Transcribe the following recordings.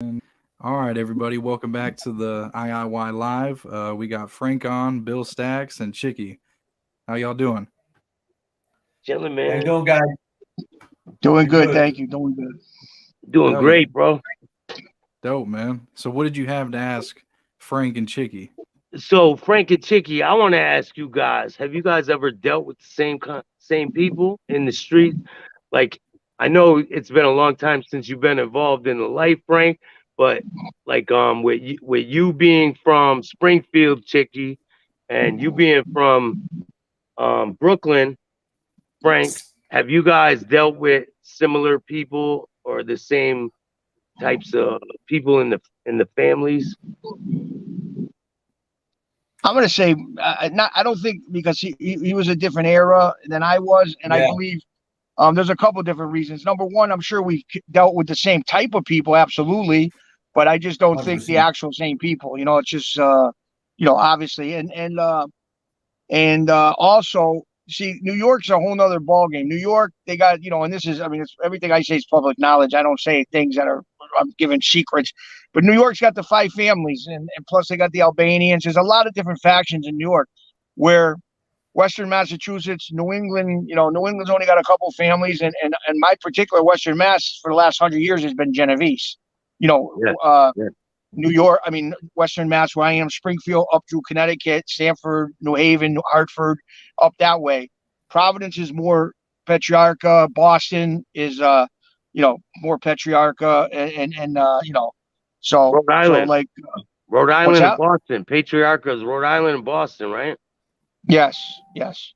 All right, everybody, welcome back to the I.I.Y live. We got Frank on, Bill Stacks, and Chicky. How y'all doing? Chilling, How you man. doing, guys? Doing Pretty good, good. thank you. Doing good. Doing Hell yeah, great, bro. dope, man. So, what did you have to ask Frank and Chicky? So, Frank and Chicky, I want to ask you guys: have you guys ever dealt with the same people in the street? Like, I know it's been a long time since you've been involved in the life, Frank, but like, with you being from Springfield, Chicky, and you being from Brooklyn, Frank, have you guys dealt with similar people or the same types of people in the families? I'm gonna say not. I don't think because he was a different era than I was, and I Yeah, believe there's a couple different reasons. Number one, I'm sure we dealt with the same type of people, absolutely, but I just don't think the 100%. actual same people. It's just obviously, and also see, New York's a whole nother ballgame. New York, they got and this is, I mean, it's everything I say is public knowledge. I don't say things that are I'm giving secrets, but New York's got the five families, and plus they got the Albanians. There's a lot of different factions in New York, where Western Massachusetts, New England, New England's only got a couple families, and my particular Western Mass for the last 100 years has been Genovese. You know, Yeah, uh, yeah. New York, I mean, Western Mass, where I am, Springfield up through Connecticut, Stamford, New Haven, Hartford, up that way. Providence is more patriarcha. Boston is, more patriarcha, and so Rhode so Island, like, Rhode what's Island, and that? Boston. Patriarchas, Rhode Island and Boston, right? Yes, yes.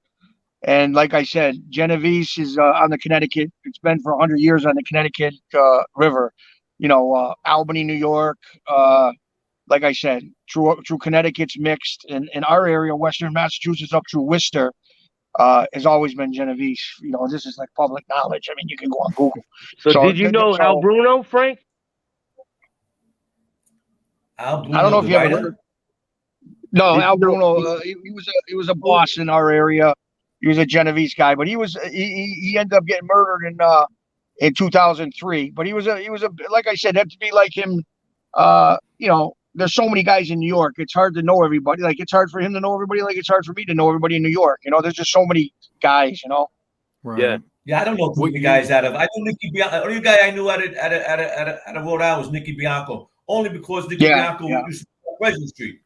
And like I said, Genovese is on the Connecticut. It's been for 100 years on the Connecticut River. Albany, New York. Like I said, through Connecticut's mixed, and in our area, Western Massachusetts up through Worcester, has always been Genovese. This is like public knowledge. I mean, you can go on Google. So, So, did you know Al so Bruno, Frank? Al I don't know Bruno, if the you ever heard. writer. No, Did Al you know? Bruno. He was a boss in our area. He was a Genovese guy, but he ended up getting murdered in 2003. But he was a like I said, that'd be like him. There's so many guys in New York. It's hard to know everybody. Like, it's hard for him to know everybody. Like, it's hard for me to know everybody in New York. There's just so many guys. Yeah, Right. Yeah, I don't know too What many year? guys out of. I know Nicky Bianco. The only guy I knew out of Rhode Island was Nicky Bianco. Only because Nicky Yeah, Bianco yeah, used to be on Pleasant Street.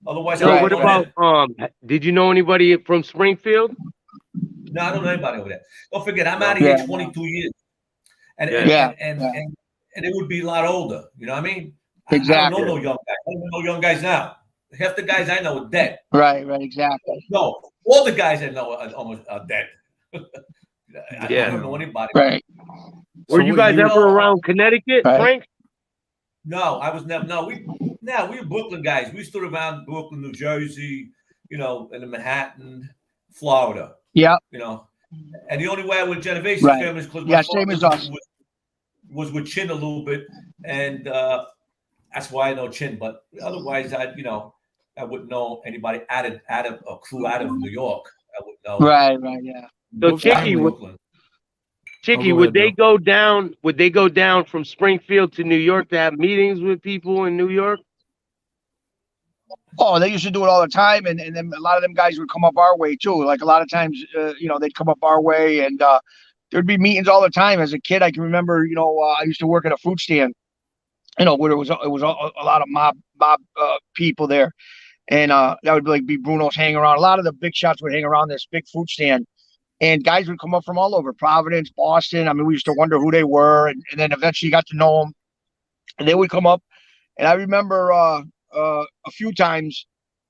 Otherwise, I Yo, wouldn't right, what know right. about him. Did you know anybody from Springfield? No, I don't know anybody over there. Don't forget, I'm out No. of here Yeah, no, 22 years, and and Yeah, yeah, and and yeah. and, and it would be a lot older. You know what I mean? I don't know yeah. Exactly. no young guys. I don't know young guys now. Half the guys I know are dead. Right, right. Exactly. No, all the guys I know are almost are dead. I Yeah. don't Yeah. know anybody. Right, Were So, you what guys You year? ever know, around Connecticut, right. Frank? no, I was never. No, we were Brooklyn guys. We stood around Brooklyn, New Jersey, in the Manhattan, Florida. Yeah, You know, and the only way I with Genovese right. family is because my Yeah, same father as was, us. was was with Chin a little bit, and that's why I know Chin. But otherwise, I wouldn't know anybody out of a crew out of New York. I would know Right, right. Yeah. So, What guys Chicky, from family? Brooklyn. Oh, Chicky, go would ahead, they Bill. go down? Would they go down from Springfield to New York to have meetings with people in New York? Oh, they used to do it all the time, and then a lot of them guys would come up our way too. Like, a lot of times, they'd come up our way, and there'd be meetings all the time. As a kid, I can remember, I used to work at a food stand, where it was a lot of mob people there, and that would be Bruno's hanging around. A lot of the big shots would hang around this big food stand, and guys would come up from all over Providence, Boston. I mean, we used to wonder who they were, and then eventually got to know them, and they would come up. And I remember a few times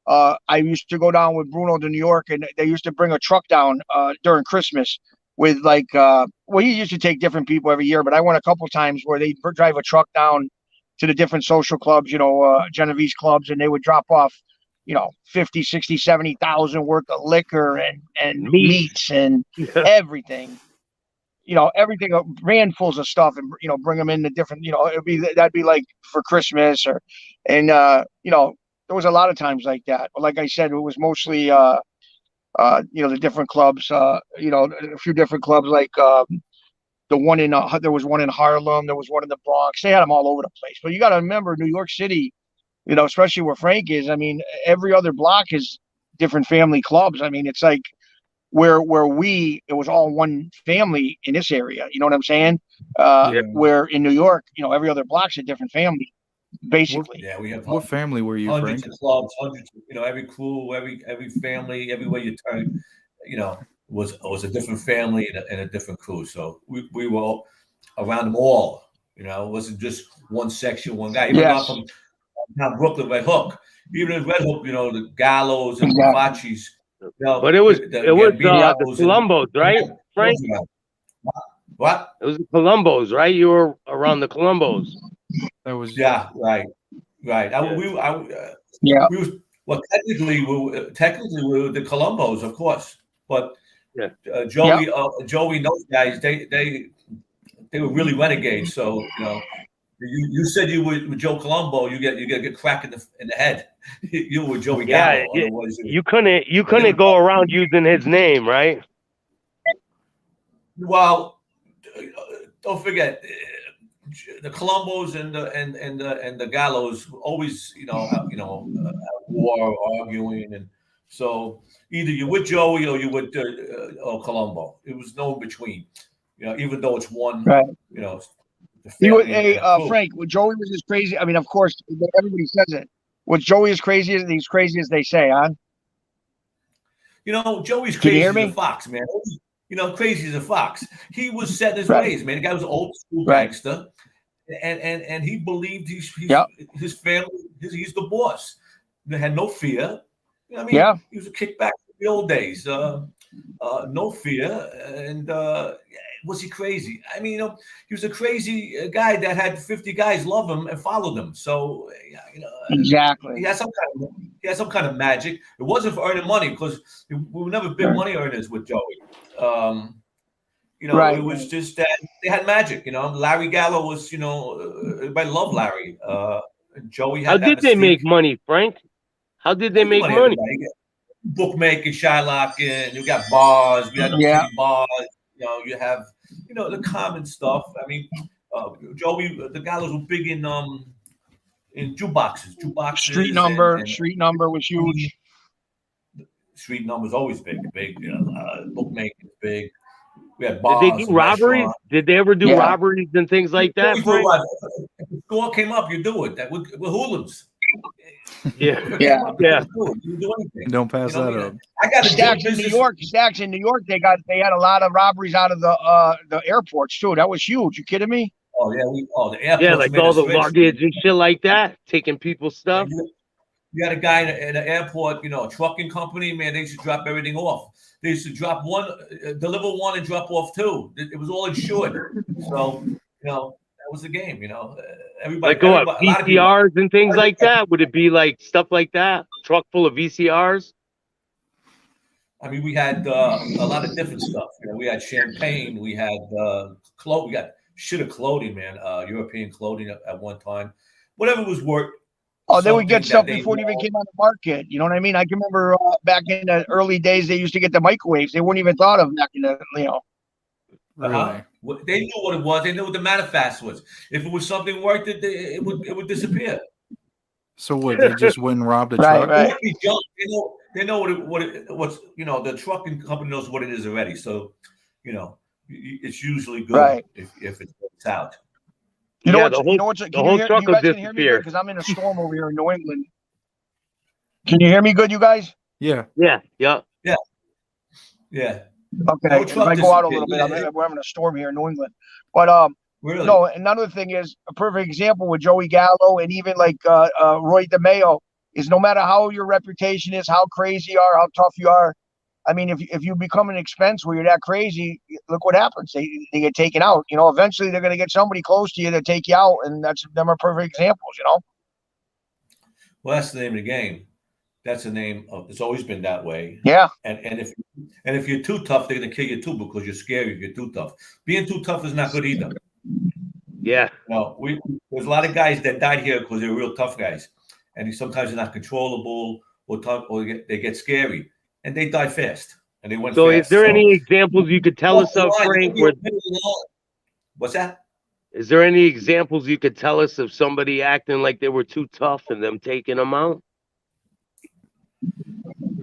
I used to go down with Bruno to New York, and they used to bring a truck down during Christmas with well, he used to take different people every year, but I went a couple times where they'd drive a truck down to the different social clubs, Genovese clubs, and they would drop off, 50, 60, 70,000 worth of liquor and Meat. meats and everything. Everything, handfuls of stuff, and bring them into different. That'd be like for Christmas, and there was a lot of times like that. But like I said, it was mostly the different clubs. A few different clubs like one in there was one in Harlem, there was one in the Bronx. They had them all over the place. But you got to remember, New York City, you know, especially where Frank is. I mean, every other block is different family clubs. I mean, it's like where it was all one family in this area. You know what I'm saying? Where in New York, you know, every other block's a different family, basically. Yeah, we have What family were you, hundreds Frank? of clubs, hundreds. You know, every crew, every family, everywhere you turn, you know, was a different family and a different crew. So we were all around them all. You know, it wasn't just one section, one guy. Even not from down Brooklyn, Red Hook. Even in Red Hook, you know, the Gallows and the Fachis. You know, but it was the Columbos, right, Frank? What? It was the Columbos, right? You were around the Columbos. That was right. Yeah. We was well, technically we were the Columbos, of course, but Joey and those guys, they were really renegades. So you know, you said you were with Joe Colombo, you get cracked in the head. You were Joey Gallo. Yeah, you couldn't go around using his name, right? Well, don't forget the Colombos and the Gallows always, war, arguing, and so either you're with Joey or you're with Colombo. It was no in between, you know. Even though it's one, you know. Frank, when Joey was as crazy, I mean, of course, everybody says it. Was Joey as crazy as they say, huh? You know, Joey's crazy as a fox, man. You know, crazy as a fox. He was set in his ways, man. The guy was an old school gangster, and he believed his family. He's the boss. They had no fear. You know, I mean, he was a kickback in the old days. No fear, and was he crazy? I mean, you know, he was a crazy guy that had 50 guys love him and followed him. So, you know, exactly. He had some kind of magic. It wasn't for earning money because we were never big money earners with Joey. You know, it was just that they had magic. You know, Larry Gallo was, you know, everybody loved Larry. Joey had. How did they make money, Frank? How did they make money? Bookmaking, Shylocking, you got bars, you had bars, you know, you have, you know, the common stuff. I mean, Joey, the Gallows were big in jukeboxes. Street number was huge. Street number's always big. You know, bookmaking is big. We had bars. Did they do robberies? Did they ever do robberies and things like that, Frank? If the score came up, you do it. That we're hooligans. Yeah. Don't pass that up. I got Stacks in New York. Stacks in New York. They had a lot of robberies out of the airports too. That was huge. You kidding me? Oh yeah, the airports. Yeah, like all the luggage and shit like that, taking people's stuff. You had a guy in an airport, you know, a trucking company. Man, they used to drop everything off. They used to drop one, deliver one, and drop off two. It was all insured. So you know. Was the game, you know. Everybody, like VCRs and things like that. Would it be like stuff like that? Truck full of VCRs. I mean, we had a lot of different stuff. You know, we had champagne. We had clothes. We got shit of clothing, man. European clothing at one time. Whatever was worth. Oh, they would get stuff before it even came on the market. You know what I mean? I can remember back in the early days, they used to get the microwaves. They weren't even thought of back in the, you know. Really? They knew what it was. They knew what the manifest was. If it was something worth it, it would disappear. So what? They just went and robbed a truck. Right. They know what's you know, the trucking company knows what it is already. So you know, it's usually good if it's out. You know what? The whole truck will disappear because I'm in a storm over here in New England. Can you hear me good, you guys? Yeah. Okay, if I go out a little bit, we're having a storm here in New England. But really? No, another thing is a perfect example with Joey Gallo and even like Roy DiMatteo is no matter how your reputation is, how crazy you are, how tough you are. I mean, if you become an expense where you're that crazy, look what happens. They get taken out. You know, eventually they're going to get somebody close to you to take you out, and them are perfect examples. You know. Well, that's the name of the game. That's the name of. It's always been that way. Yeah. And if you're too tough, they're gonna kill you too because you're scary. If you're too tough, being too tough is not good either. Yeah. No, there's a lot of guys that died here because they're real tough guys, and sometimes they're not controllable or tough, or they get scary, and they die fast. And they went. So, fast. Is there any examples you could tell us of, Frank? What's that? Is there any examples you could tell us of somebody acting like they were too tough and them taking them out?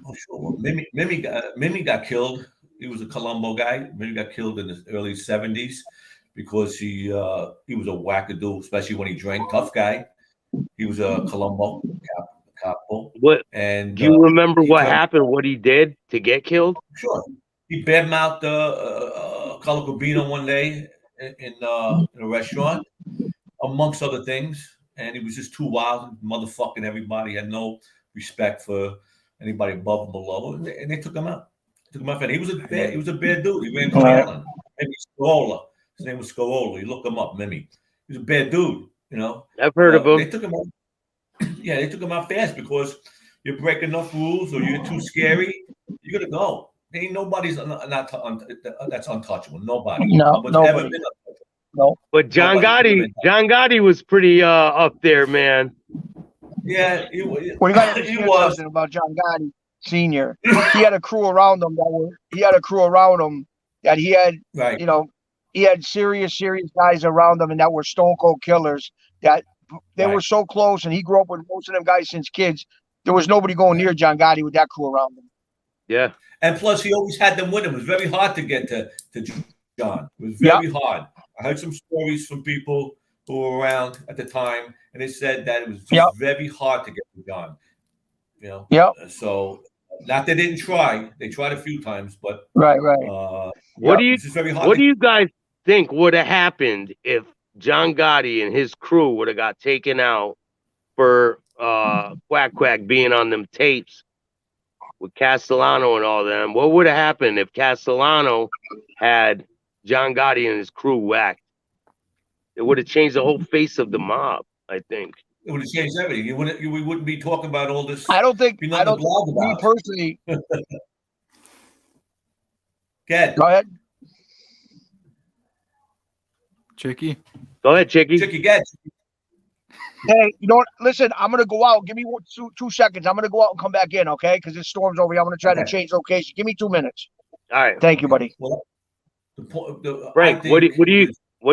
Oh, sure. Well, Mimi got killed. He was a Colombo guy. Mimi got killed in the early 70s because he was a wackadoo, especially when he drank. Tough guy. He was a Colombo capo. What? And do you remember what happened? What he did to get killed? Sure. He badmouthed Carlo Gambino one day in a restaurant, amongst other things, and he was just too wild, motherfucking everybody. He had no respect for anybody above and below, and they took him out. And he was a bad dude. He ran Coney Island. Mimi Scarola. His name was Scarola. You look him up, Mimi. He was a bad dude. You know. I've heard of him. They took him out. Yeah, they took him out fast because you break enough rules or you're too scary. You're gonna go. Ain't nobody's that's untouchable. Nobody. No, nobody. No. But John Gotti was pretty up there, man. Yeah, he was. Something about John Gotti Sr. He had a crew around him that he had, right. You know, he had serious guys around him, and that were stone cold killers. That they were so close, and he grew up with most of them guys since kids. There was nobody going near John Gotti with that crew around him. Yeah. And plus, he always had them with him. It was very hard to get to John. It was very hard. I heard some stories from people who were around at the time, and they said that it was just very hard to get to John. You know? Yep. So, not they didn't try. They tried a few times, but right. What do you guys think would have happened if John Gotti and his crew would have got taken out for Quack being on them tapes with Castellano and all them? What would have happened if Castellano had John Gotti and his crew whacked? It would have changed the whole face of the mob, I think. It would have changed everything. We wouldn't be talking about all this. I don't think me personally. Go ahead. Chicky. Go ahead, Chicky. Chicky, get. Hey, you know what? Listen, I'm gonna go out. Give me 2 seconds. I'm gonna go out and come back in, okay? Because this storm's over here. I'm gonna try to change location. Give me 2 minutes. All right. Thank you, buddy. Well, Frank, what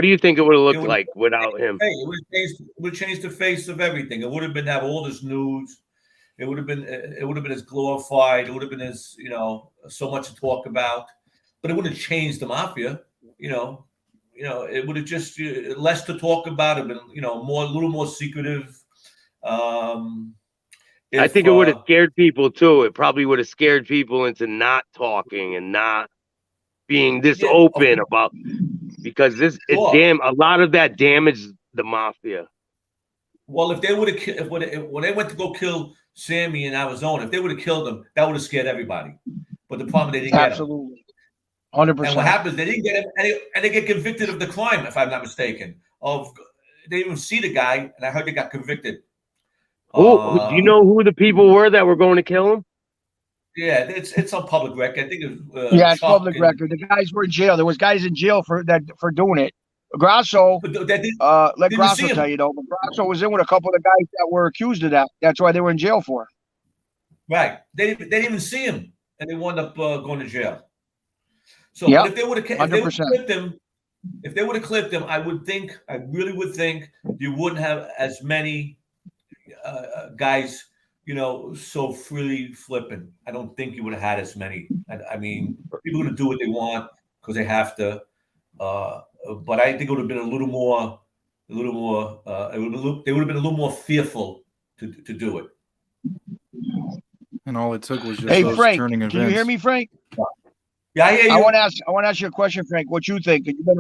do you think it would have looked like without him? Hey, it would have changed the face of everything. It would have been have all this news. It would have been as glorified. It would have been as so much to talk about. But it wouldn't have changed the Mafia. It would have just less to talk about. It been a little more secretive. I think it would have scared people too. It probably would have scared people into not talking and not being this open about, because a lot of that damaged the Mafia. Well, if they would have when they went to go kill Sammy in Arizona, if they would have killed him, that would have scared everybody. But the problem, they didn't get him. 100%. And what happens? They didn't get him, and they get convicted of the crime, if I'm not mistaken. They didn't even see the guy, and I heard they got convicted. Do you know who the people were that were going to kill him? Yeah, it's on public record. I think it was. It's public record. The guys were in jail. There was guys in jail for doing it. Grasso, let Grasso tell you though. But Grasso was in with a couple of the guys that were accused of that. That's why they were in jail for. Right. They didn't even see him, and they wound up going to jail. So if they would have clipped him, I really would think you wouldn't have as many guys, so freely flipping. I don't think you would have had as many. I mean, people are going to do what they want because they have to. But I think it would have been a little more. They would have been a little more fearful to do it. And all it took was just those Frank, turning events. Can you hear me, Frank? Yeah, I hear you. I want to ask you a question, Frank. What you think? You've been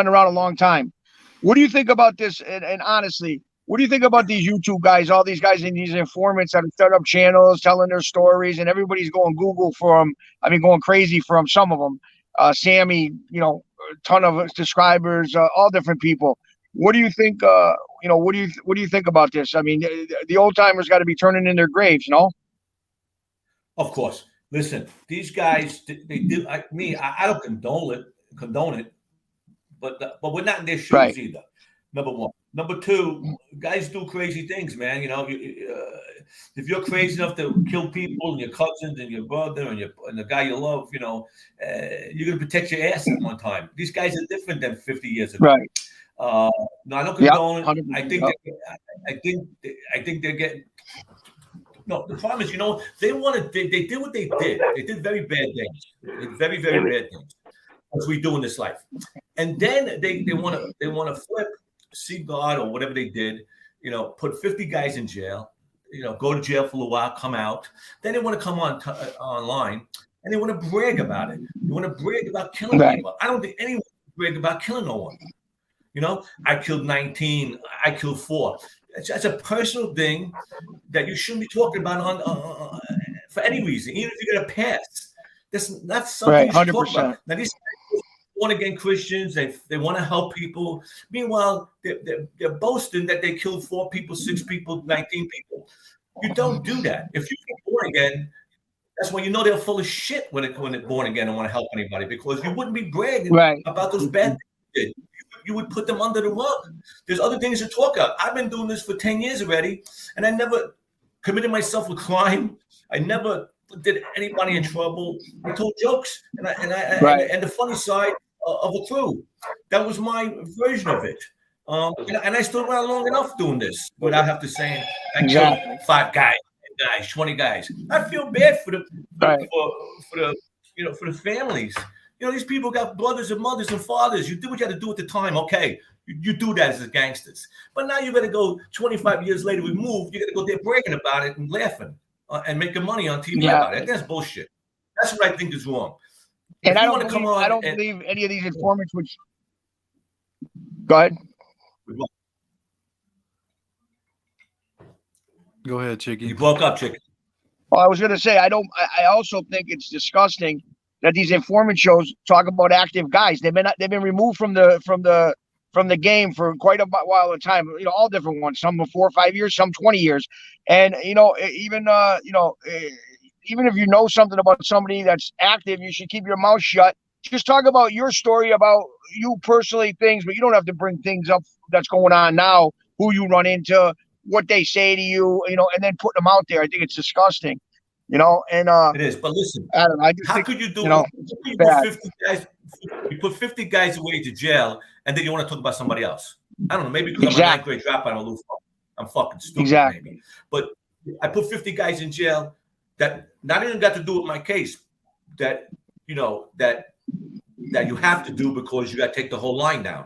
around a long time. What do you think about this? And honestly, what do you think about these YouTube guys? All these guys and these informants that have set up channels, telling their stories, and everybody's going Google for them. I mean, going crazy for them. Some of them, Sammy, a ton of subscribers, all different people. What do you think? What do you think about this? I mean, the old timers got to be turning in their graves, no? Of course. Listen, these guys, they do. I don't condone it, but we're not in their shoes either. Number one. Number two, guys do crazy things, man. If you're crazy enough to kill people and your cousins and your brother and the guy you love, you're gonna protect your ass at one time. These guys are different than 50 years ago. Right. No, I don't condone it. 100%. I think they're getting. No, the problem is, they did what they did. They did very bad things. They did very, very bad things, as we do in this life. And then they want to flip, see God or whatever they did. Put 50 guys in jail. Go to jail for a while, come out. Then they want to come online and they want to brag about it. They want to brag about killing people. I don't think anyone brag about killing no one. I killed 19. I killed 4. That's a personal thing that you shouldn't be talking about on for any reason, even if you get a pass. That's not something you should talk about. Now these born again Christians, they want to help people. Meanwhile, they're boasting that they killed 4 people, 6 people, 19 people. You don't do that. If you get born again, that's when they're full of shit when they're born again and want to help anybody, because you wouldn't be bragging about those bad things you did. You would put them under the rug. There's other things to talk about. I've been doing this for 10 years already, and I never committed myself a crime. I never did anybody in trouble. I told jokes, and the funny side of a crew. That was my version of it. And I stood around long enough doing this without having to say I killed 5 guys, 20 guys. I feel bad for the for the families. These people got brothers and mothers and fathers. You do what you had to do at the time. Okay, you do that as gangsters. But now you got to go 25 years later removed. You got to go there bragging about it and laughing and making money on TV about it. That's bullshit. That's what I think is wrong. And I don't believe any of these informants would. Go ahead. Go ahead, Chicky. You broke up, Chicky. Well, I was going to say I also think it's disgusting that these informant shows talk about active guys. They've been removed from the game for quite a while of time. All different ones. Some 4 or 5 years, some 20 years. And even if you know something about somebody that's active, you should keep your mouth shut. Just talk about your story, about you personally, things, but you don't have to bring things up that's going on now, who you run into, what they say to you, and then put them out there. I think it's disgusting. And it is. But listen, Adam, how could you do it? You put 50 guys away to jail, and then you want to talk about somebody else? I don't know. Maybe because I'm a 9th grade dropout, I'm fucking stupid. Maybe. But I put 50 guys in jail that not even got to do with my case. That that you have to do because you got to take the whole line down.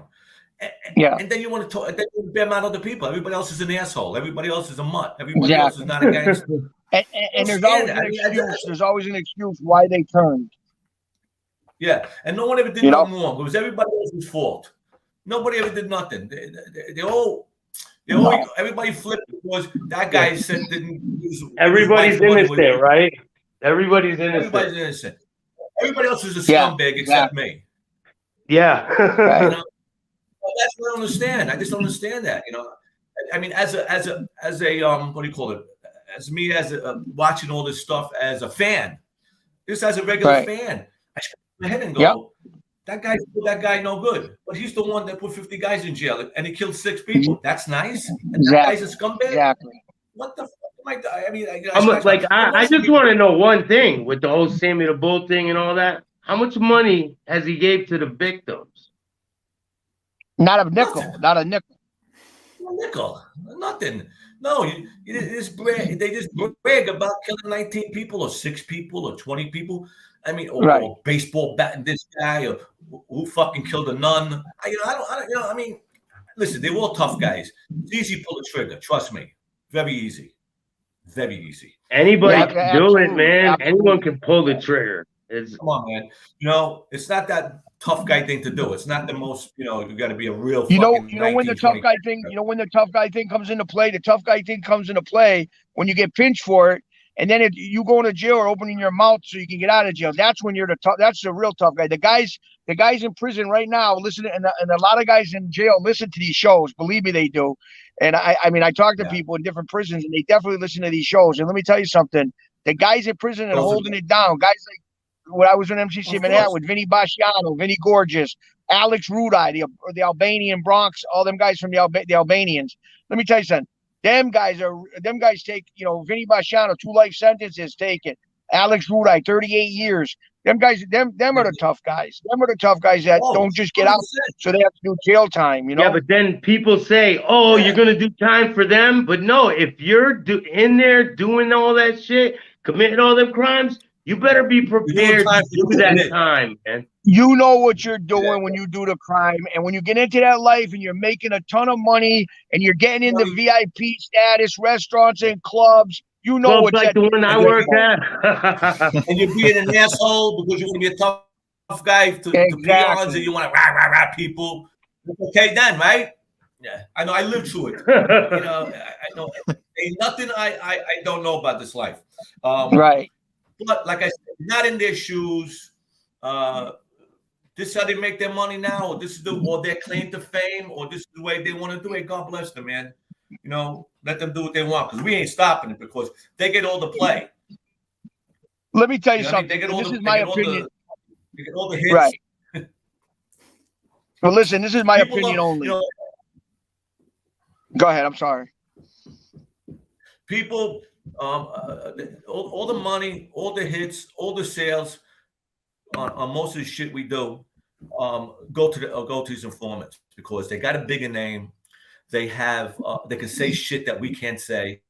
And then you want to talk. Then you bear out other people. Everybody else is an asshole. Everybody else is a mutt. Everybody else is not a gangster. And there's always an excuse. There's always an excuse why they turned. Yeah, and no one ever did nothing wrong. It was everybody else's fault. Nobody ever did nothing. Everybody flipped because that guy said didn't. Everybody's innocent, right? Everybody's innocent. Everybody's innocent. Everybody else is a scumbag except me. Yeah. Well, that's what I don't understand. I just don't understand that. I mean, as a what do you call it? As me, watching all this stuff as a fan, just as a regular fan, I shake my head and go, that guy no good. But he's the one that put 50 guys in jail and he killed 6 people. That's nice. And that guy's a scumbag. Exactly. What the fuck am I? I mean, I just want to know one thing with the whole Sammy the Bull thing and all that. How much money has he gave to the victims? Not a nickel. Not a nickel. A nickel. Nothing. No, they just brag about killing 19 people or 6 people or 20 people. I mean, or baseball batting this guy, or who fucking killed a nun. I mean, listen, they were all tough guys. It's easy to pull the trigger. Trust me. Very easy. Very easy. Anybody can do it, man. Absolutely. Anyone can pull the trigger. Come on, man. It's not that tough guy thing to do. It's not the most, you got to be a real when the tough guy thing, when the tough guy thing comes into play, when you get pinched for it, and then you go into jail or opening your mouth so you can get out of jail. That's when you're that's the real tough guy. The guys in prison right now listen to, and a lot of guys in jail listen to these shows. Believe me, they do. And I mean, I talk to people in different prisons, and they definitely listen to these shows. And let me tell you something: the guys in prison and holding it down, guys like when I was in MCC Manhattan with Vinny Basciano, Vinny Gorgeous, Alex Rudai, the Albanian Bronx, all them guys from the Albanians. Let me tell you something. Them guys take, you know, Vinny Basciano, 2 life sentences taken. Alex Rudai, 38 years. Them guys, them are the tough guys. Them are the tough guys that don't just get 100%. Out, so they have to do jail time, you know? Yeah, but then people say, oh, you're going to do time for them. But no, if you're in there doing all that shit, committing all them crimes, you better be prepared to do that time, man. You know what you're doing when you do the crime. And when you get into that life and you're making a ton of money and you're getting into VIP status, restaurants and clubs, you know what's like the one I work at. And you're being an asshole because you want to be a tough guy to be on, and you want to rah people. Okay, then, right? Yeah, I know. I lived through it. You know, I know. Ain't nothing I don't know about this life. Right. But like I said, not in their shoes. This is how they make their money now, or this is or their claim to fame, or this is the way they want to do it. God bless them, man. You know, let them do what they want because we ain't stopping it because they get all the play. Let me tell you something. This is my opinion. They get all the hits. Right. Well, listen, this is my opinion only. You know, go ahead. I'm sorry. People, all the money, all the hits, all the sales on most of the shit we do go to these informants because they got a bigger name. They have they can say shit that we can't say.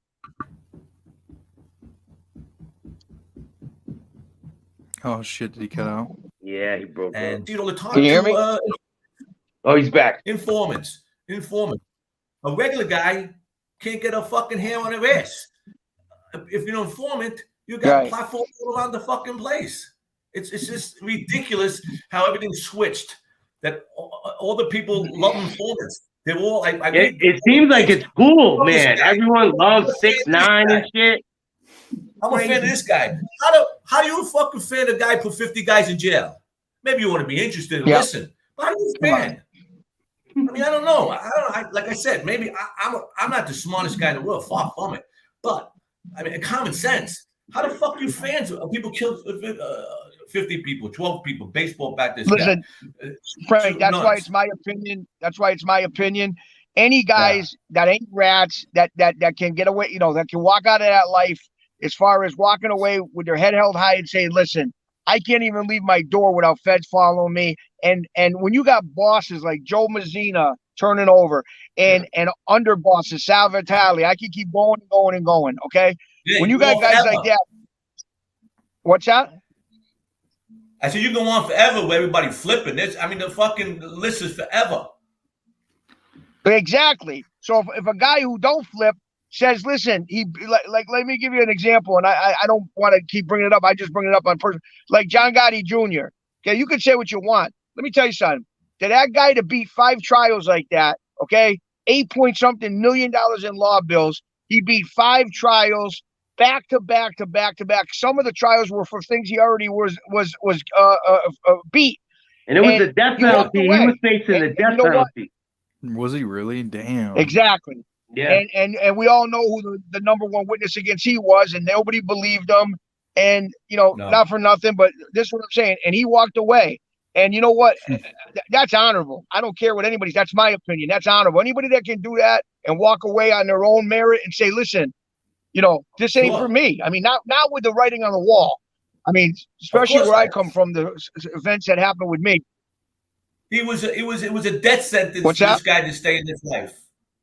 Oh shit! Did he cut out? Yeah, he broke. And you know the time. Can you hear me? Oh, he's back. Informants. A regular guy can't get a fucking hair on their ass. If you're an informant, you got platforms all around the fucking place. It's just ridiculous how everything switched. That all the people love informants. They're all. It seems like it's cool, man. Everyone loves 6ix9ine and shit. I'm a fan of this guy. How do you fucking fan a guy put 50 guys in jail? Maybe you want to be interested and listen. But how do you fan? I mean, I don't know. Like I said, maybe I'm not the smartest guy in the world. Far from it. But I mean, common sense. How the fuck you fans? People killed 50 people, 12 people, baseball bat. Listen, Frank, that's why it's my opinion. That's why it's my opinion. Any guys that ain't rats that can get away, you know, that can walk out of that life as far as walking away with their head held high and saying, listen, I can't even leave my door without feds following me. And when you got bosses like Joe Mazzina turning over and under bosses, Sal Vitale, I can keep going and going and going. Okay. Yeah, when you got guys like that, what's that? I said you go on forever with everybody flipping. I mean, the fucking list is forever. Exactly. So if a guy who don't flip says, listen, he like let me give you an example, and I don't want to keep bringing it up. I just bring it up on person, like John Gotti Jr. Okay, you can say what you want. Let me tell you something. That guy to beat 5 trials like that, okay, $8-point-something million in law bills. He beat 5 trials back to back to back to back. Some of the trials were for things he already was beat. And it was a death penalty. He was facing a death penalty. Was he really? Damn. Exactly. Yeah. And we all know who the number one witness against he was, and nobody believed him. And, you know, not for nothing, but this is what I'm saying. And he walked away. And you know what? That's honorable. I don't care what anybody's. That's my opinion. That's honorable. Anybody that can do that and walk away on their own merit and say, listen, you know, this ain't for me. I mean, not with the writing on the wall. I mean, especially where I come from, the events that happened with me. It was a death sentence for this guy to stay in this life.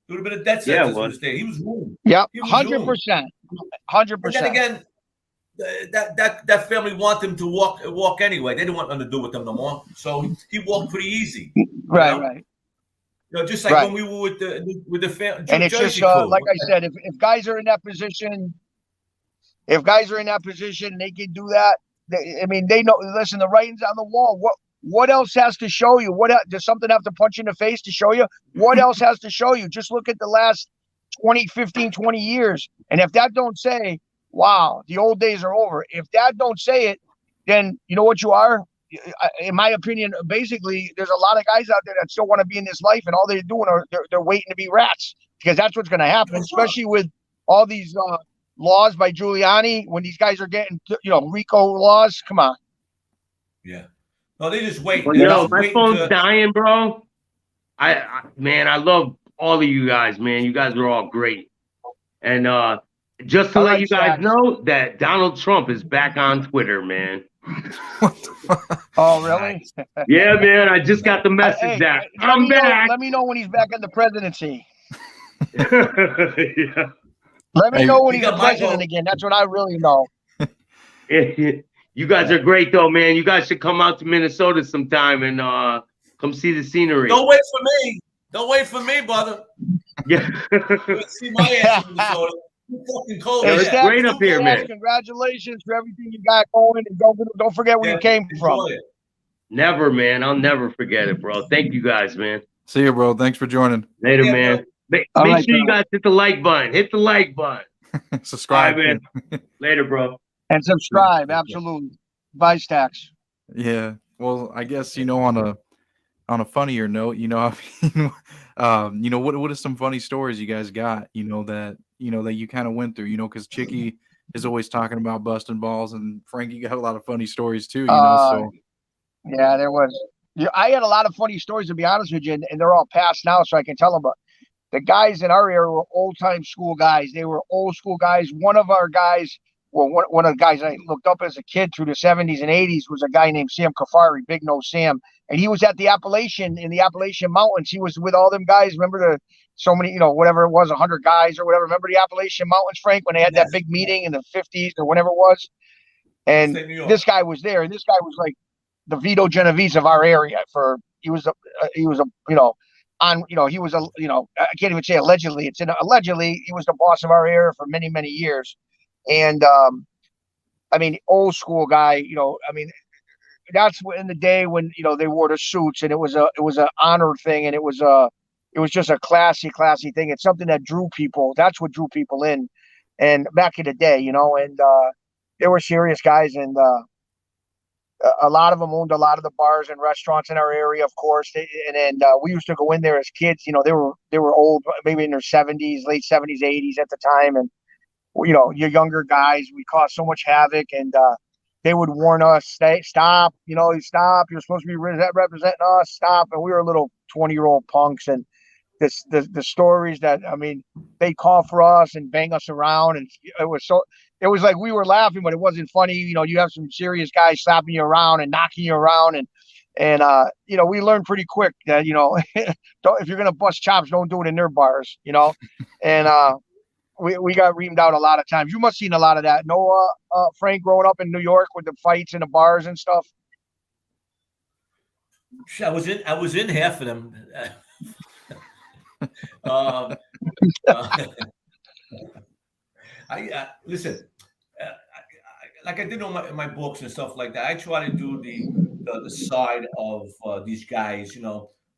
It would have been a death sentence to stay. He was ruined. Yeah, 100%. 100%. And then again, that family want him to walk anyway. They didn't want nothing to do with them no more. So he walked pretty easy. Right. You know, just like when we were with the family. And it's just like I said, if guys are in that position, they can do that. I mean, they know. Listen, the writing's on the wall. What else has to show you? Does something have to punch you in the face to show you? What else has to show you? Just look at the last 15, 20 years. And if that don't say, wow, the old days are over. If that don't say it, then you know what you are? In my opinion, basically, there's a lot of guys out there that still want to be in this life, and all they're doing they're waiting to be rats, because that's what's going to happen, especially with all these laws by Giuliani. When these guys are getting, you know, RICO laws, come on. Yeah. No, they just wait. Well, my phone's dying, bro. I love all of you guys, man. You guys are all great. And just to All let right, you guys Stacks. know that Donald Trump is back on Twitter, man. Oh, really? Yeah, man. I just got the message Hey, that I'm back. let me know when he's back in the presidency. Yeah. Let me Hey, know when he he's the got my president vote. again. That's what I really know. You guys are great, though, man. You guys should come out to Minnesota sometime and come see the scenery. Don't wait for me. Don't wait for me, brother. Yeah. You see my ass in Minnesota. It's fucking cold. Hey, It's man. Stacks, great up here, man. congratulations for everything you got going, and don't forget where you came from. Enjoy it. Never, man. I'll never forget it, bro. Thank you guys, man. See you, bro. Thanks for joining. Later, Yeah, man. Make All right, sure you bro. guys hit the like button. Hit the like button. Subscribe. All right, man. Later, bro. And subscribe, absolutely. Bye, Stacks. Yeah. Well, I guess on a funnier note, what are some funny stories you guys got? That you kind of went through. Because Chicky is always talking about busting balls, and Frankie got a lot of funny stories too. So yeah, there was. Yeah, I had a lot of funny stories, to be honest with you, and they're all past now, so I can tell them. But the guys in our area were old-time school guys. They were old school guys. One of our guys, well, one of the guys I looked up as a kid through the 70s and 80s was a guy named Sam Kafari, Big Nose Sam. And he was at the Appalachian Mountains. He was with all them guys. Remember so many, whatever it was, 100 guys or whatever. Remember the Appalachian Mountains, Frank, when they had that big meeting in the 50s or whenever it was? And this guy was there. And this guy was like the Vito Genovese of our area. He was a I can't even say allegedly. Allegedly he was the boss of our area for many, many years. And old school guy, that's in the day when, they wore the suits, and it was an honor thing. And it was just a classy thing. It's something that drew people. That's what drew people in. And back in the day, and they were serious guys. And a lot of them owned a lot of the bars and restaurants in our area, of course. And we used to go in there as kids. They were old, maybe in their 70s, late 70s, 80s at the time. And, your younger guys, we caused so much havoc. And they would warn us, stop, stop. You're supposed to be representing us. Stop. And we were little 20-year-old punks. And the stories that, they'd call for us and bang us around. And it was like we were laughing, but it wasn't funny. You have some serious guys slapping you around and knocking you around. And we learned pretty quick that, if you're going to bust chops, don't do it in their bars, and we got reamed out a lot of times. You must have seen a lot of that. No, Frank, growing up in New York with the fights in the bars and stuff. I was in half of them. Listen. Like I did on my books and stuff like that. I try to do the side of these guys,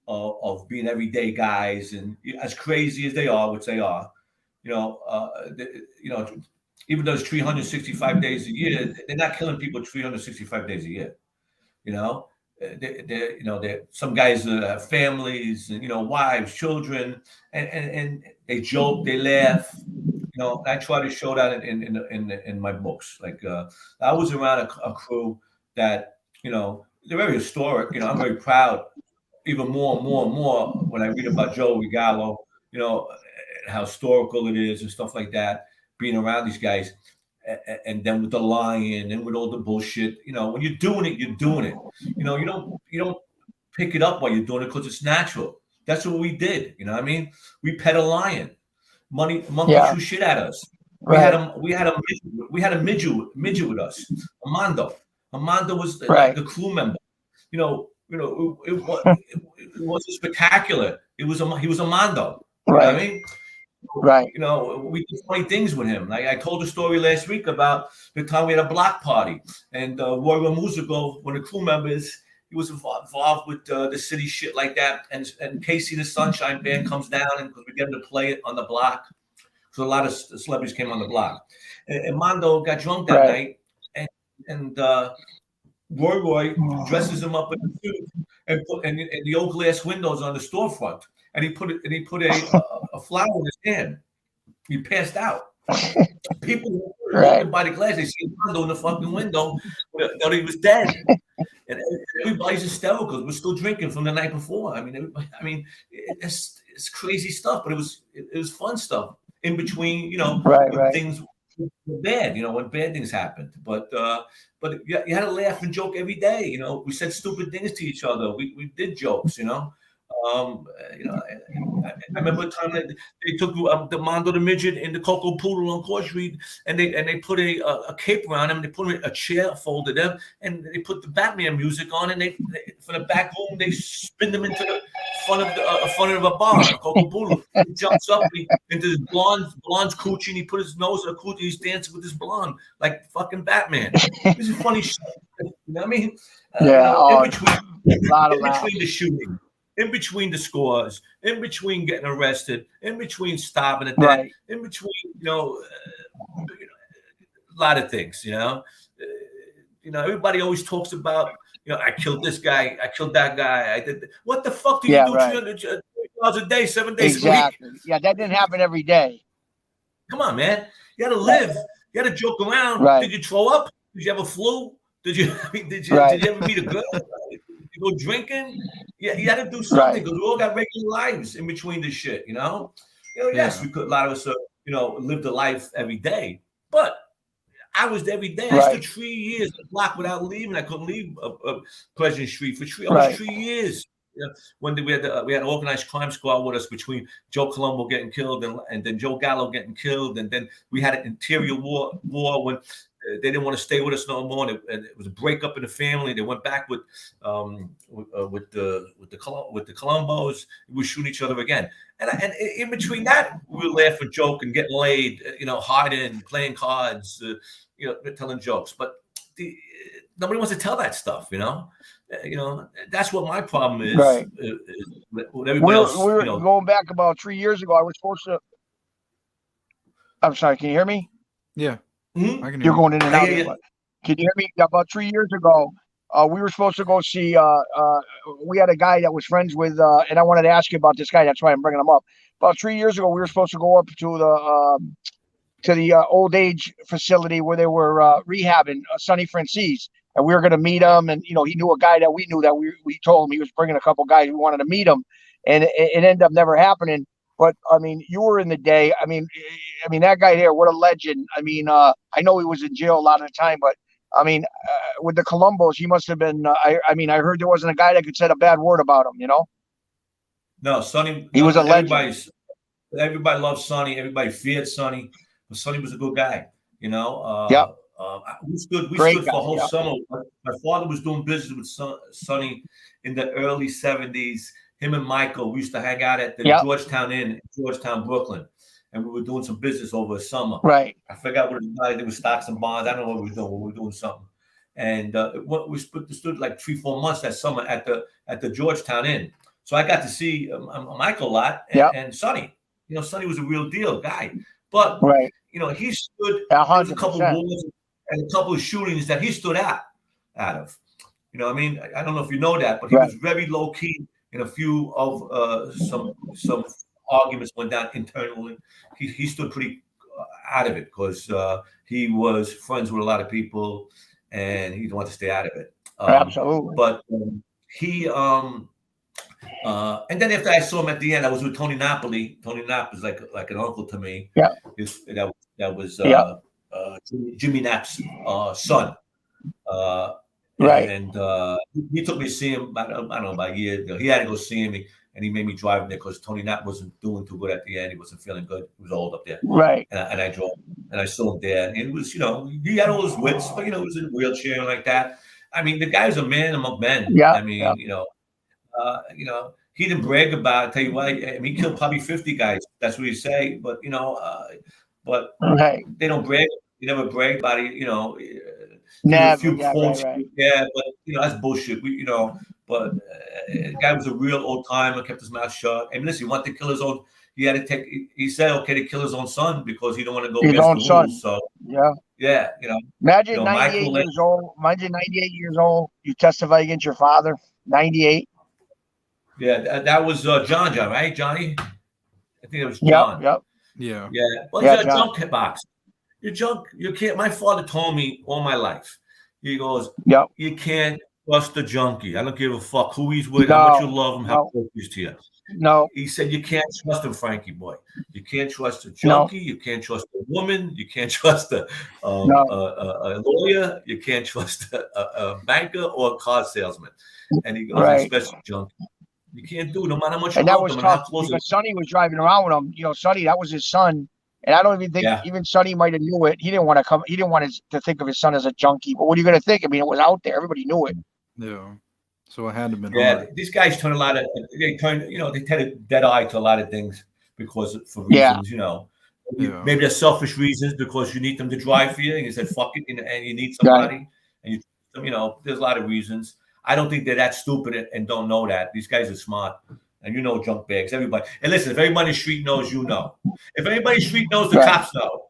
of being everyday guys, and as crazy as they are, which they are, even though it's 365 days a year, they're not killing people 365 days a year. They're some guys have families and wives, children, and they joke, they laugh. I try to show that in my books. Like I was around a crew that they're very historic. I'm very proud, even more and more when I read about Joe Regalo. How historical it is and stuff like that. Being around these guys, and then with the lion and with all the bullshit. When you're doing it, you're doing it. You don't pick it up while you're doing it because it's natural. That's what we did. We pet a lion. Monkey chew shit at us. Right. We had a midget with us. Armando was the crew member. It wasn't spectacular. He was Armando. You know what I mean? Right. We did funny things with him. Like I told a story last week about the time we had a block party, and Roy Musico, one of the crew members, he was involved with the city shit like that. And Casey the Sunshine Band comes down, and because we get him to play it on the block, so a lot of celebrities came on the block. And Mondo got drunk that night, and Roy dresses him up in a suit and the old glass windows on the storefront, and he put a flower in his hand. He passed out. People were looking by the glass. They see Mondo in the fucking window. Thought he was dead. And everybody's hysterical because we're still drinking from the night before. It's crazy stuff, but it was fun stuff. in between, Right, when right. things were bad, when bad things happened. But you had to laugh and joke every day. We said stupid things to each other. We did jokes. I remember a time that they took the Mondo the Midget and the Coco Poodle on Court Street, and they put a cape around him. They put a chair, folded them, and they put the Batman music on. And they from the back room, they spin them into the front of a bar. Coco Poodle, he jumps up into his blonde coochie, and he put his nose in a coochie. He's dancing with his blonde like fucking Batman. This is funny shit. You know what I mean? Yeah. In between the shooting. In between the scores, in between getting arrested, in between stopping at that, right. In between, a lot of things, everybody always talks about, I killed this guy, I killed that guy, I did. What the fuck do you do 300 hours a day, 7 days a week? Yeah, that didn't happen every day. Come on, man. You got to live. You got to joke around. Right. Did you throw up? Did you have a flu? Did you ever meet a girl? You go drinking? Yeah, you got to do something because we all got regular lives in between this shit, Yes, we could. A lot of us, lived a life every day, but I was there every day. I stood 3 years on the block without leaving. I couldn't leave Pleasant Street for almost 3 years. When we had an organized crime squad with us between Joe Colombo getting killed and then Joe Gallo getting killed, and then we had an interior war when they didn't want to stay with us no more. And it was a breakup in the family. They went back with the Colombos. We were shooting each other again. And in between that, we would laugh and joke and getting laid, hiding, playing cards, telling jokes. But nobody wants to tell that stuff, That's what my problem is. Right. With everybody else, we were going back about 3 years ago. I was supposed to. I'm sorry. Can you hear me? Yeah. Mm-hmm. I can hear You're going in and out. Yeah. Can you hear me? About 3 years ago, we were supposed to go see. We had a guy that was friends with, and I wanted to ask you about this guy. That's why I'm bringing him up. About 3 years ago, we were supposed to go up to the old age facility where they were rehabbing Sonny Francis, and we were going to meet him. And he knew a guy that we knew that we told him he was bringing a couple guys. We wanted to meet him, and it ended up never happening. But I mean, you were in the day. I mean, that guy there, what a legend. I mean, I know he was in jail a lot of the time, but I mean, with the Colombos, he must have been. I heard there wasn't a guy that could say a bad word about him. No, Sonny. He was a legend. Everybody loved Sonny. Everybody feared Sonny. But Sonny was a good guy. We stood for a whole summer. My father was doing business with Sonny in the early 70s. Him and Michael, we used to hang out at the Georgetown Inn in Georgetown, Brooklyn, and we were doing some business over the summer. Right. I forgot what it was. It was stocks and bonds. I don't know what we were doing. We were doing something, and we stood like 3-4 months that summer at the Georgetown Inn. So I got to see Michael a lot and Sonny. Sonny was a real deal guy, but he stood. There was a couple of wars and a couple of shootings that he stood out of. I don't know if you know that, but he was very low key. In a few of some arguments went down internally. He stood pretty out of it because he was friends with a lot of people and he didn't want to stay out of it. Absolutely. But he and then after I saw him at the end, I was with Tony Napoli. Tony Napoli is like an uncle to me. Yeah. That was Jimmy Knapp's son. Right. And he took me to see him, I don't know, about a year ago. He had to go see him, and he made me drive him there because Tony Knapp wasn't doing too good at the end. He wasn't feeling good. He was old up there. Right. And I drove him, and I saw him there. And it was, he had all his wits, but, he was in a wheelchair and like that. I mean, the guy's a man among men. Yeah. I mean, he didn't brag about it. I'll tell you why. I mean, he killed probably 50 guys. That's what he say. But, they don't brag. He never bragged about it, Never, a few quotes, but that's bullshit. But the guy was a real old timer, kept his mouth shut. I mean, listen, he wanted to kill his own. He had to take. He said, "Okay, to kill his own son because he don't want to go against the rules." So imagine 98 years old. Imagine 98 years old. You testify against your father. 98. Yeah, that was John, right, Johnny? I think it was John. Yep. Yeah. Well, he's a junk box. You're junk. You can't. My father told me all my life. He goes, you can't trust a junkie. I don't give a fuck who he's with, how much you love him, how close he's to you. No. He said you can't trust him, Frankie boy. You can't trust a junkie. You can't trust a woman. You can't trust a lawyer. You can't trust a banker or a car salesman. And he goes, especially junkie. You can't do it no matter how much you love them and how close. Because Sonny was driving around with him. You know, Sonny, that was his son. And I don't even think even Sonny might have knew it. He didn't want to come. He didn't want to think of his son as a junkie. But what are you going to think? I mean, it was out there. Everybody knew it. Yeah. So it had to have been hard. These guys turn they turn a dead eye to a lot of things for reasons, maybe they're selfish reasons because you need them to drive for you and you said, fuck it, and you need somebody and there's a lot of reasons. I don't think they're that stupid and don't know that. These guys are smart. And junk bags, everybody. And listen, if everybody in the street knows, you know. If anybody in the street knows, the cops know.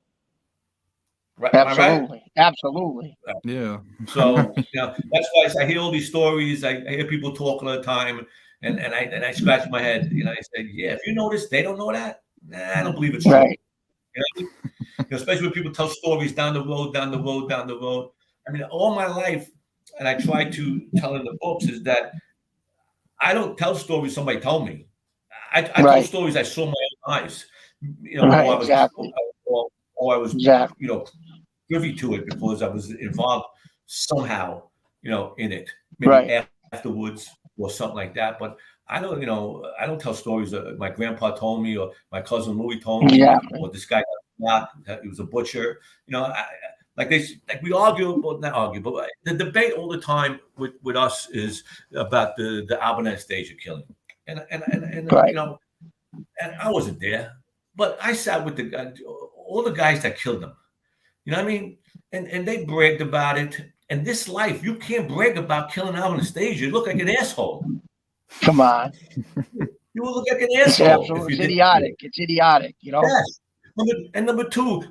Right? Absolutely. Right? Absolutely. Yeah. So that's why I hear all these stories. I hear people talk all the time, and I scratch my head. I say, yeah, if you notice, they don't know that. Nah, I don't believe it's true. Right. Especially when people tell stories down the road. I mean, all my life, and I try to tell in the books is that I don't tell stories somebody told me. I tell stories I saw my own eyes. Or I was privy to it because I was involved somehow, in it. Maybe afterwards or something like that. But I don't tell stories that my grandpa told me or my cousin Louis told me or this guy he was a butcher. We argue, not argue, but the debate all the time with us is about the Anastasia killing, and I wasn't there, but I sat with all the guys that killed them. You know what I mean? And they bragged about it. And this life, you can't brag about killing Anastasia. You look like an asshole. Come on. You will look like an asshole. It's idiotic. It's idiotic. Yes. Number two,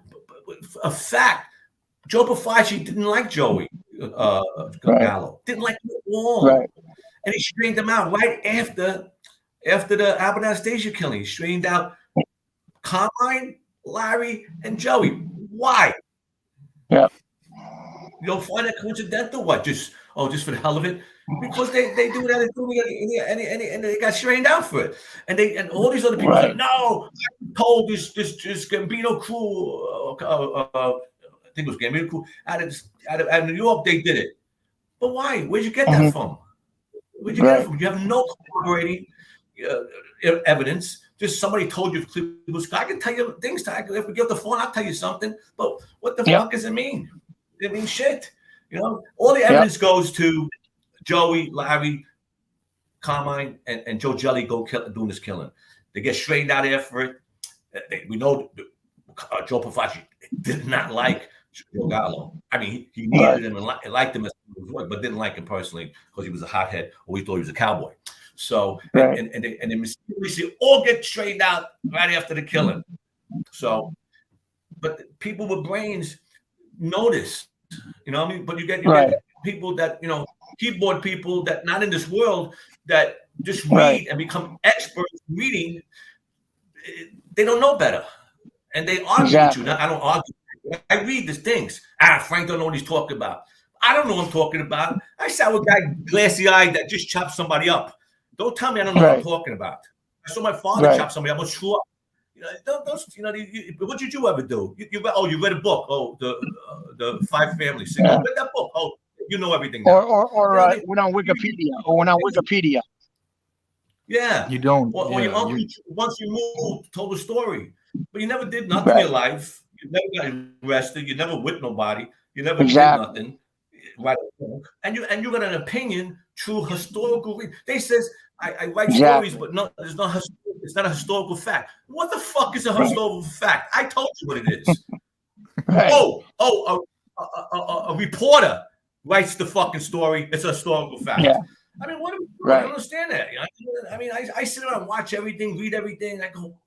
a fact. Joe Bafacci didn't like Joey Gallo. Didn't like him at all. Right. And he straightened him out right after the Anastasia killing. He straightened out Carmine, Larry, and Joey. Why? Yeah. You don't find that coincidental? What? Just for the hell of it? Because they do that and they got straightened out for it. And all these other people said, no, I told this Gambino crew, I think it was Gambino crew out of New York, they did it. But why? Where'd you get that from? Where'd you get it from? You have no corroborating evidence. Just somebody told you I can tell you things. If we get the phone, I'll tell you something. But what the fuck does it mean? It means shit. All the evidence goes to Joey, Larry, Carmine, and Joe Jelly doing this killing. They get straightened out after it. We know Joe Bafacci did not like Joe Gallo. I mean, he needed him and liked him as but didn't like him personally because he was a hothead or he thought he was a cowboy. So and they mysteriously all get straightened out right after the killing. So, but people with brains notice, what I mean? But you get people that keyboard people that not in this world that just read and become experts reading. They don't know better, and they argue with you. Now, I don't argue. I read these things. Frank don't know what he's talking about. I don't know what I'm talking about. I saw a guy glassy-eyed that just chopped somebody up. Don't tell me I don't know what I'm talking about. I saw my father chop somebody up. I'm sure. What did you ever do? You read a book. The Five Families. You read that book. You know everything now. Or went on Wikipedia. Yeah. You don't. Or your uncle, once you moved, told a story. But you never did nothing in your life. You never got arrested. You never whipped nobody. You never did nothing. Right. And you got an opinion through historical. They says I write stories, but no, it's not a historical fact. What the fuck is a historical fact? I told you what it is. A reporter writes the fucking story. It's a historical fact. Yeah. I mean, what? I don't understand that. I mean, I sit around and watch everything, read everything. I go,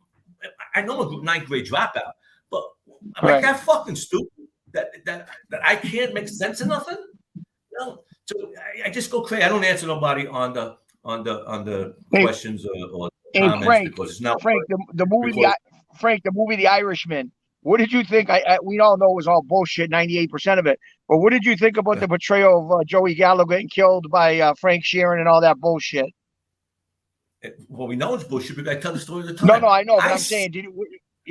I know I'm a ninth grade dropout, but I'm like that fucking stupid that I can't make sense of nothing. So I just go crazy. I don't answer nobody on the questions or comments Frank, because it's not Frank. The movie The Irishman. What did you think? We all know it was all bullshit, 98% of it. But what did you think about the portrayal of Joey Gallo getting killed by Frank Sheeran and all that bullshit? Well, we know it's bullshit because I tell the story all the time. No, I know, but I'm saying,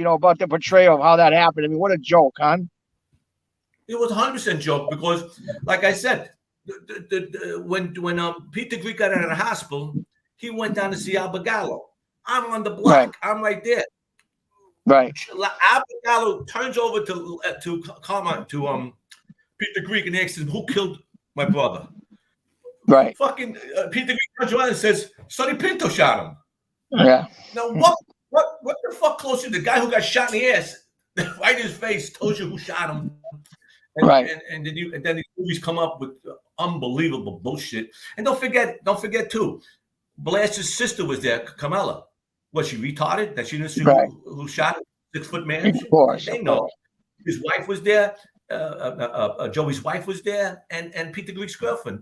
about the portrayal of how that happened. I mean, what a joke, huh? It was 100% joke because, like I said, when Peter Greek got out of the hospital, he went down to see Albergallo. I'm on the block. Right. I'm right there. Right. Albergallo turns over to Peter Greek and asks him, "Who killed my brother?" Right. Fucking Peter Greek turns around and says, "Sonny Pinto shot him." Yeah. Now what the fuck closer? The guy who got shot in the ass, right in his face, told you who shot him. And, right. And then these movies come up with unbelievable bullshit. And don't forget too, Blas's sister was there, Carmela. Was she retarded? That she didn't see who shot him? 6 foot man? Of course. They know. His wife was there. Joey's wife was there, and Peter Greek's girlfriend,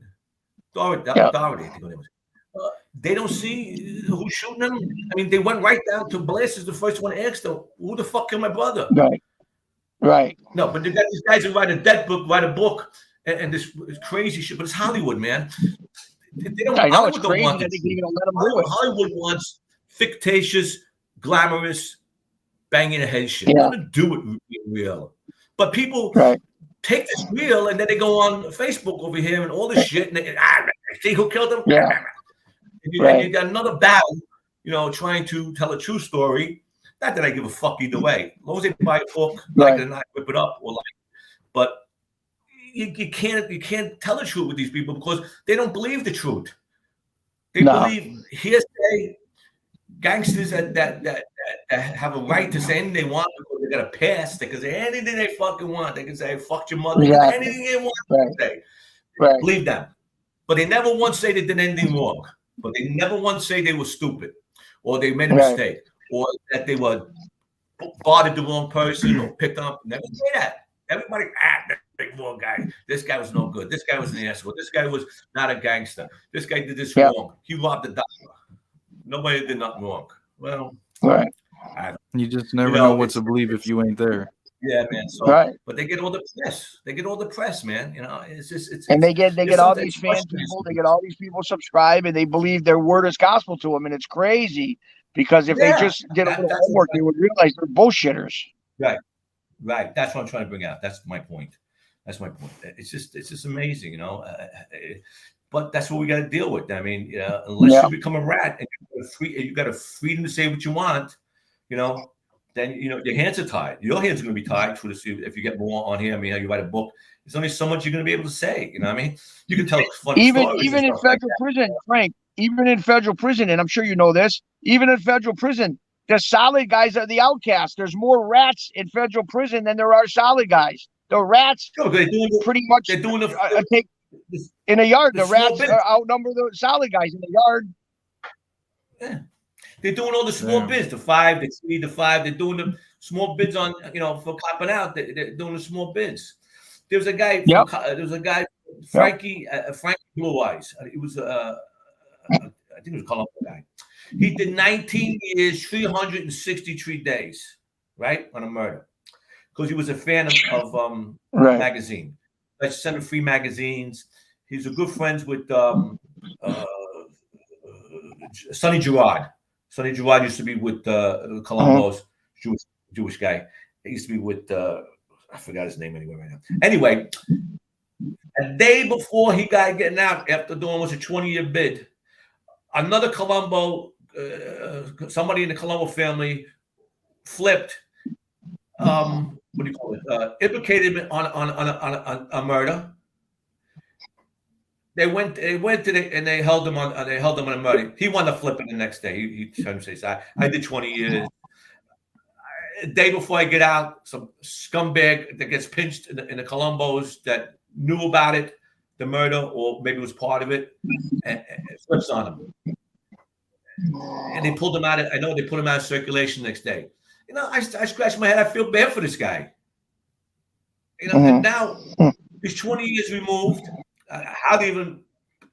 Dorothy, I think her name was. They don't see who's shooting them. I mean, they went right down to Blas is the first one to ask them, "Who the fuck killed my brother?" Right. Right. No, but they got these guys who write a book, and this crazy shit. But it's Hollywood, man. They don't. I know it's crazy. Let them do it. Hollywood wants fictitious, glamorous, banging ahead shit. Yeah. They want to do it real. But people take this real, and then they go on Facebook over here and all this shit, and they see who killed them. Yeah. And you got another battle, trying to tell a true story. Not that I give a fuck either way. As long as they buy a book, like it and not whip it up, but you can't tell the truth with these people because they don't believe the truth. They believe hearsay, gangsters that have a right to say anything they want because they got a pass. They can say anything they fucking want. They can say "fuck your mother," anything they want to say. Right. Believe them, but they never once say they did anything wrong. But they never once say they were stupid or they made a mistake. Or that they were bothered the wrong person or picked up. Never say that. Everybody, big wrong guy. This guy was no good. This guy was an asshole. This guy was not a gangster. This guy did this wrong. He robbed the doctor. Nobody did nothing wrong. Well, you just never know what to believe if you ain't there. Yeah, man. So, but they get all the press. They get all the press, man. It's just and they get all these fan people. They get all these people subscribe, and they believe their word is gospel to them, and it's crazy. Because if they just did a little homework, they would realize they're bullshitters. Right. That's what I'm trying to bring out. That's my point. It's just amazing, But that's what we got to deal with. I mean, unless you become a rat and you got a freedom to say what you want, then your hands are tied. Your hands are going to be tied if you get more on here. I mean, how you write a book. There's only so much you're going to be able to say. You know what I mean? You can tell funny stories. Even in federal prison, Frank. Even in federal prison, and I'm sure you know this, even in federal prison, the solid guys are the outcasts. There's more rats in federal prison than there are solid guys. The rats pretty much take in a yard. The rats outnumber the solid guys in the yard. Yeah. They're doing all the small bids, the 5, the 3, the 5. They're doing the small bids on, for copping out. They're doing the small bids. There was a guy, Frankie Blue Eyes. It was I think it was a Colombo guy. He did 19 years, 363 days, right, on a murder, because he was a fan of magazine. I sent him free magazines. He's a good friends with Sonny Gerard. Sonny Gerard used to be with Colombo's Jewish guy. He used to be with I forgot his name anyway right now. Anyway, a day before he got getting out after doing almost a 20-year bid. Another Colombo, somebody in the Colombo family flipped. What do you call it? Implicated him on a murder. They went to and they held him on a murder. He wanted to flip it the next day. He tried to say, "I did 20 years." A day before I get out, some scumbag that gets pinched in the Colombos that knew about it, the murder, or maybe was part of it, and flips on him. And they pulled him out. I know they put him out of circulation next day. I scratched my head. I feel bad for this guy. And now he's 20 years removed. How do they even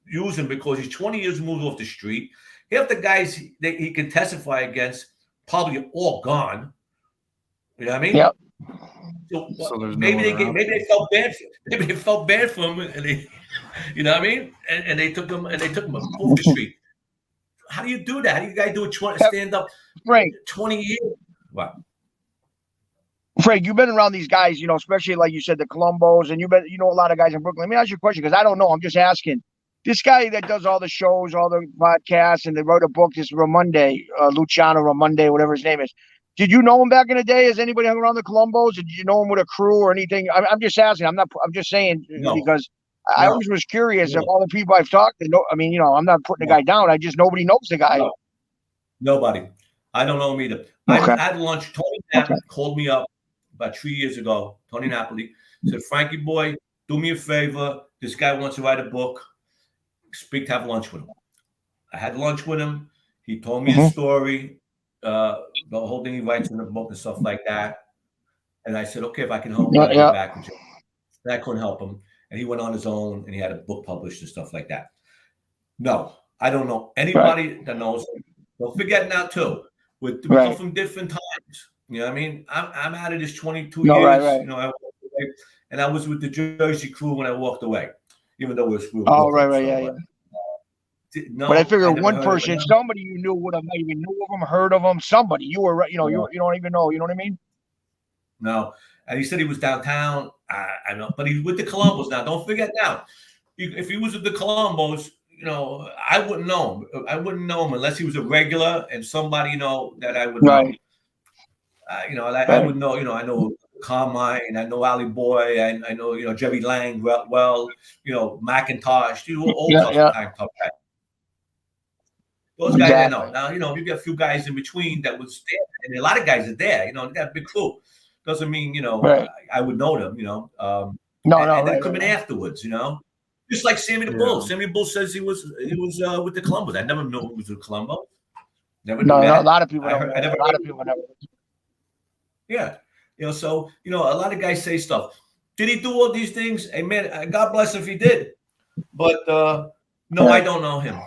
use him? Because he's 20 years removed off the street. Half the guys he can testify against probably all gone. You know what I mean? Yep. So maybe they felt bad. Maybe they felt bad for him, and they, you know what I mean? And they took him off the street. How do you do that? How do you guys do a stand up? Frank, 20 years. What? Frank, you've been around these guys, you know, especially like you said, the Columbos, and you know a lot of guys in Brooklyn. Let me ask you a question because I don't know. I'm just asking. This guy that does all the shows, all the podcasts, and they wrote a book, this Ramonde, Luciano Ramonde, whatever his name is. Did you know him back in the day? Has anybody hung around the Columbos? Did you know him with a crew or anything? I'm just asking. I'm just saying because I always was curious of all the people I've talked to. I mean, you know, I'm not putting the guy down. I just nobody knows the guy. No. Nobody. I don't know him either. Okay. I had lunch. Tony Napoli called me up about 3 years ago. Tony Napoli said, Frankie boy, do me a favor. This guy wants to write a book. Have lunch with him. I had lunch with him. He told me his story, the whole thing he writes in the book and stuff like that. And I said, okay, if I can help you, I'll get back with you. And I couldn't help him. And he went on his own and he had a book published and stuff like that. No, I don't know anybody that knows him. Don't forget now, too. We come from different times. You know what I mean? I'm out of this 22 years. Right. You know, I walked away, and I was with the Jersey crew when I walked away, even though it was. Yeah. No, but I figured one person, somebody you knew would have maybe knew of them, heard of them. Somebody you were, you know, you don't even know. You know what I mean? No, and he said he was downtown. I know, but he's with the Columbos now. Don't forget now, if he was with the Columbos, you know, I wouldn't know him. I wouldn't know him unless he was a regular and somebody, you know, that I would know. You know, I would know. You know, I know Carmine, I know Ali Boy, I know, you know, Jerry Lang well, you know, McIntosh, you know, all tough guys. Those guys I know. Now, you know, you get a few guys in between that was there, and a lot of guys are there. You know, they got a big crew. Doesn't mean, you know, I would know them. You know, and they come in afterwards. You know, just like Sammy the Bull. Sammy the Bull says he was with the Columbus. I never knew he was with Columbus. Never knew that. A lot of people. A lot of people never. Yeah, you know, so you know, a lot of guys say stuff. Did he do all these things? Hey, man, God bless if he did. But no, I don't know him.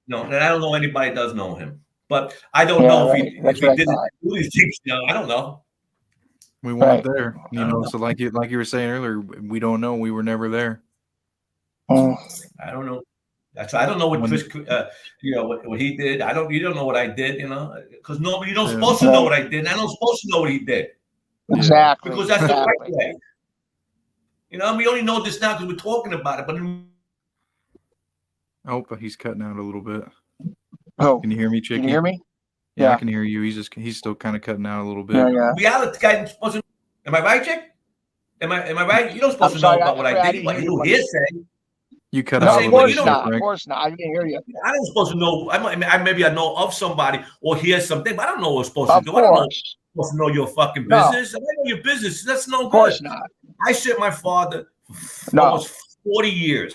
No, and I don't know anybody that does know him. But I don't know if he didn't do these things. You know, I don't know. We weren't there, you know. So like you were saying earlier, we don't know. We were never there. I don't know. That's I don't know what Chris, you know, what he did. You don't know what I did, you know, because nobody. You don't supposed to know what I did. And I don't supposed to know what he did. Exactly. Because that's the right way. You know, we only know this now because we're talking about it. But but he's cutting out a little bit. Oh, can you hear me, Chicky? Can you hear me? Yeah, I can hear you. He's still kind of cutting out a little bit. Reality guy supposed to. Am I right, Chick? Am I right? You don't supposed to know about what I did. What you hearsay. You cut out. Of course not. Of course not. I didn't hear you. I don't supposed to know. Maybe I know of somebody or hear something, but I don't know what I'm supposed to do. I don't know. Supposed to know your fucking business. I know your business. That's no good. Of course not. I shit my father for almost 40 years.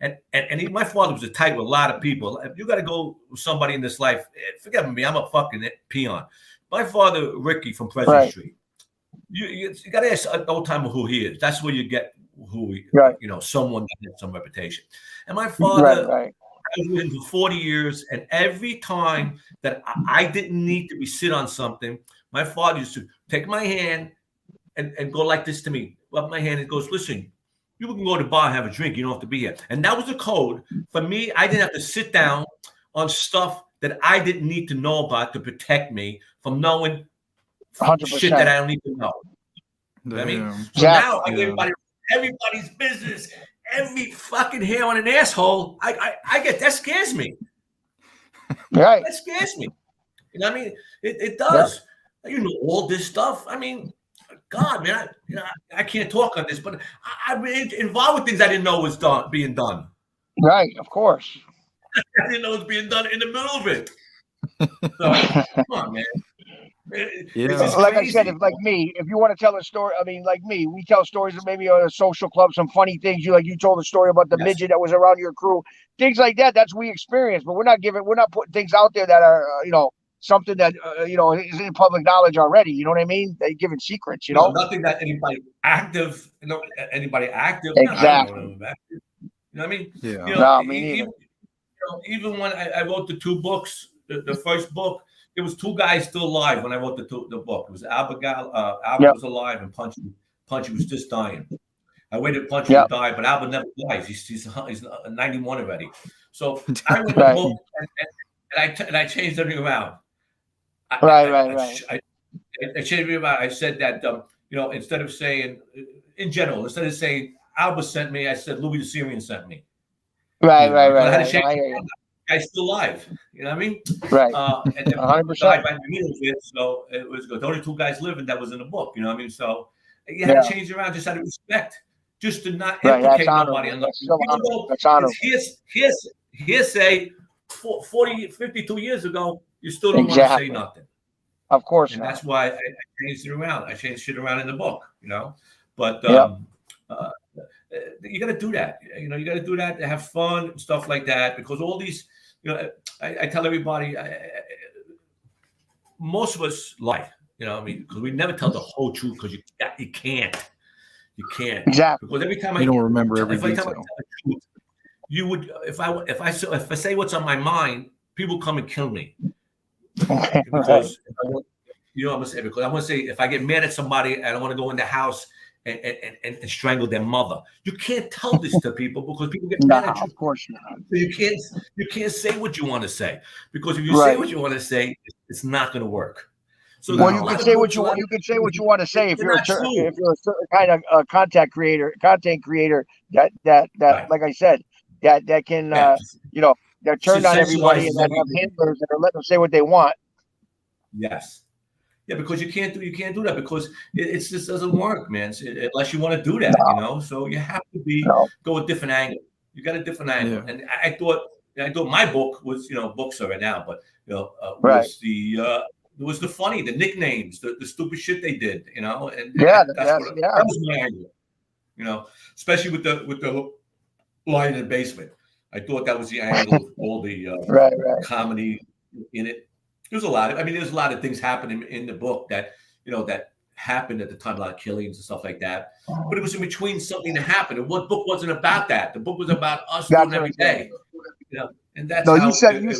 And my father was a type with a lot of people. If you got to go with somebody in this life, forget me, I'm a fucking peon. My father, Ricky from Pleasant Street, you got to ask an old timer who he is. That's where you get who he, you know, someone that has some reputation. And my father, I was with him for 40 years, and every time that I didn't need to be sit on something, my father used to take my hand and go like this to me, rub my hand and goes, listen, you can go to the bar and have a drink. You don't have to be here. And that was the code. For me, I didn't have to sit down on stuff that I didn't need to know about to protect me from knowing 100%. Shit that I don't need to know. You know what I mean? So now everybody's business, every fucking hair on an asshole, I get, that scares me. Right. That scares me. You know what I mean? It does. Yeah. You know all this stuff. I mean, God, man, I can't talk on this, but I've been involved with things I didn't know was being done. Right, of course. I didn't know it was being done in the middle of it. So, come on, man. Like I said, if you want to tell a story, I mean, like me, we tell stories of maybe a social club, some funny things. You told a story about the midget that was around your crew, things like that. That's we experience, but we're not putting things out there that are, you know, something that is in public knowledge already. You know what I mean? They're giving secrets. You know, nothing that anybody active. Exactly. You know what I mean? Yeah. You know, even when I wrote the two books, the first book, there was two guys still alive when I wrote the book. It was Albert was alive, and Punchy was just dying. I waited Punchy to die, but Albert never dies. He's 91 already. So I wrote the book, and I changed everything around. Right. I changed it around. I said that instead of saying in general, instead of saying Albert sent me, I said Louis the Syrian sent me. Right. Because I had to change. The guy's still alive. You know what I mean? Right. And then 100%. died by the middle of it, so it was good. The only 2 guys living that was in the book. You know what I mean? So you had to change it around just out of respect, just to not implicate nobody. That's honorable. It's hearsay. 52 years ago, you still don't want to say nothing. Of course, and that's why I changed it around. I changed shit around in the book, But you got to do that. You got to do that to have fun and stuff like that. Because all these, I tell everybody, most of us lie. Because we never tell the whole truth. Because you can't. Exactly. Because every time you don't remember every detail. Tell the truth, you would if I say what's on my mind, people come and kill me. Because I'm gonna say, because I want to say, if I get mad at somebody, I don't want to go in the house and strangle their mother. You can't tell this to people because people get mad at you. Of course not. So you can't say what you want to say, because if you say what you want to say, it's not going to work. So you can say what you want. You can say what you want to say if you're a certain kind of content creator that right. like I said, that can they're turned on everybody and that have handlers that are letting them say what they want. Yes. Yeah, because you can't do that, because it just doesn't work, man. Unless you want to do that, So you have to go a different angle. You got a different angle, and I thought my book was, books are right now, but was the funny, the nicknames, the stupid shit they did, and that was my angle, especially with the line in the basement. I thought that was the angle of all the comedy in it. There's a lot of things happening in the book that that happened at the time, a lot of killings and stuff like that. But it was in between something that happened. And what book wasn't about that? The book was about us doing every day. And that's you said it 100%. You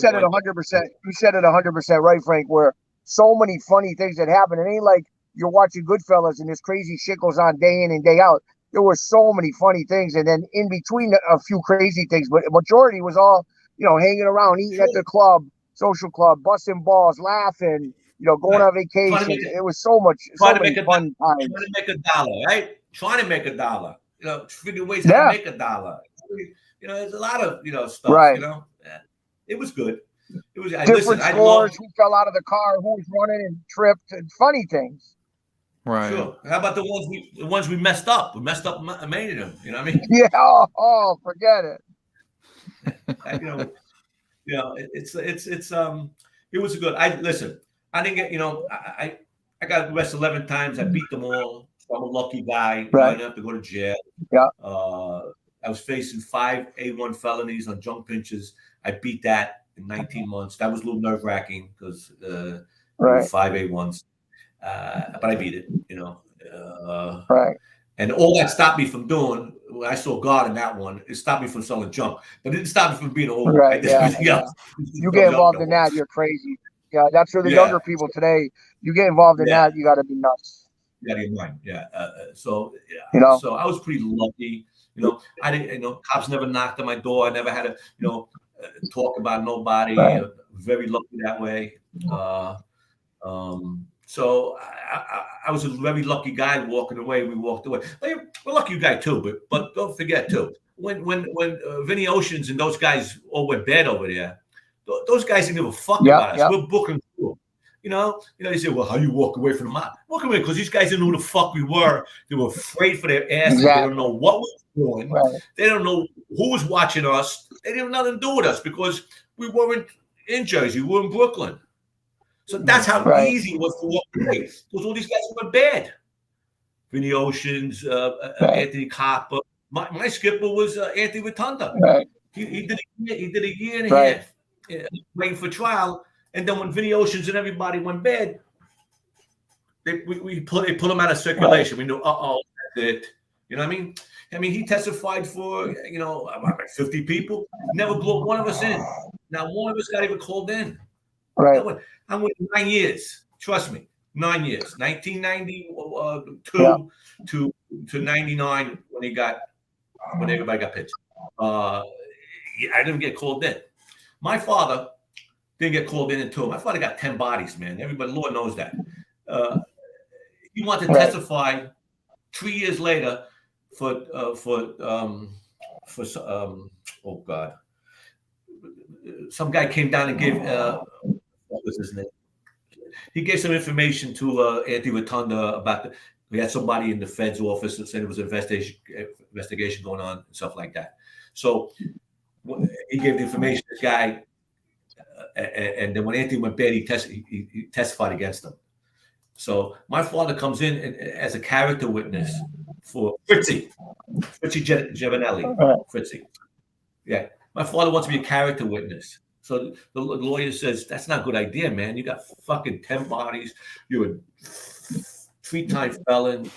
said it 100% right, Frank. Where so many funny things that happen. It ain't like you're watching Goodfellas and this crazy shit goes on day in and day out. There were so many funny things, and then in between a few crazy things, but majority was all hanging around, eating at the club, social club, busting balls, laughing, going on vacation. It was so much fun times. Trying to make a dollar, right? Trying to make a dollar. Figure ways how to make a dollar. There's a lot of stuff. Right. It was good. It was different scores. Who fell out of the car? Who was running and tripped? And funny things. Right. Sure. How about the ones we messed up? We messed up and made them. You know what I mean? Yeah. Oh, forget it. It was good. I didn't get, I got arrested 11 times. I beat them all. So I'm a lucky guy. Right. I didn't have to go to jail. Yeah. I was facing 5 A1 felonies on junk pinches. I beat that in 19 months. That was a little nerve-wracking because 5 A1s. But I beat it, right. And all that stopped me from doing, when I saw God in that one, it stopped me from selling junk. But it didn't stop me from being old. Right, You get involved in that, you're crazy. Yeah, that's for the younger people today. You get involved in that, you got to be nuts. You got to get mine, So I was pretty lucky. I didn't, cops never knocked on my door. I never had to, talk about nobody. Right. Very lucky that way. So I was a very lucky guy walking away. We walked away. We're a lucky guy too, but don't forget too, when Vinny Oceans and those guys all went bad over there, those guys didn't give a fuck about us. We're booking through. They say, well, how you walk away from the mob? Walk away because these guys didn't know who the fuck we were. They were afraid for their asses. Exactly. They don't know what we were doing. Right. They don't know who was watching us. They didn't have nothing to do with us because we weren't in Jersey. We were in Brooklyn. So that's how easy it was to walk away. Because all these guys were bad. Vinny Oceans, Anthony Copper. My skipper was Anthony Rotunda. Right. He did a year and a half waiting for trial. And then when Vinny Oceans and everybody went bad, they pull him out of circulation. We knew, that's it. You know what I mean? I mean, he testified for, about 50 people. Never blew one of us in. Now, one of us got even called in. Right. I went 9 years. Trust me, 9 years. 1992 to 99 when everybody got pitched. I didn't get called in. My father didn't get called in until my father got 10 bodies, man. Everybody, Lord knows that. He wanted to testify 3 years later for oh God, some guy came down and gave what was his name? He gave some information to Anthony Rotunda about we had somebody in the Fed's office that said it was an investigation going on and stuff like that. So he gave the information to this guy, and then when Anthony went bad, he testified against him. So my father comes in as a character witness for Fritzy Cechetelli. Fritzy. Yeah. My father wants to be a character witness. So the lawyer says, that's not a good idea, man. You got fucking 10 bodies. You're a 3-time felon.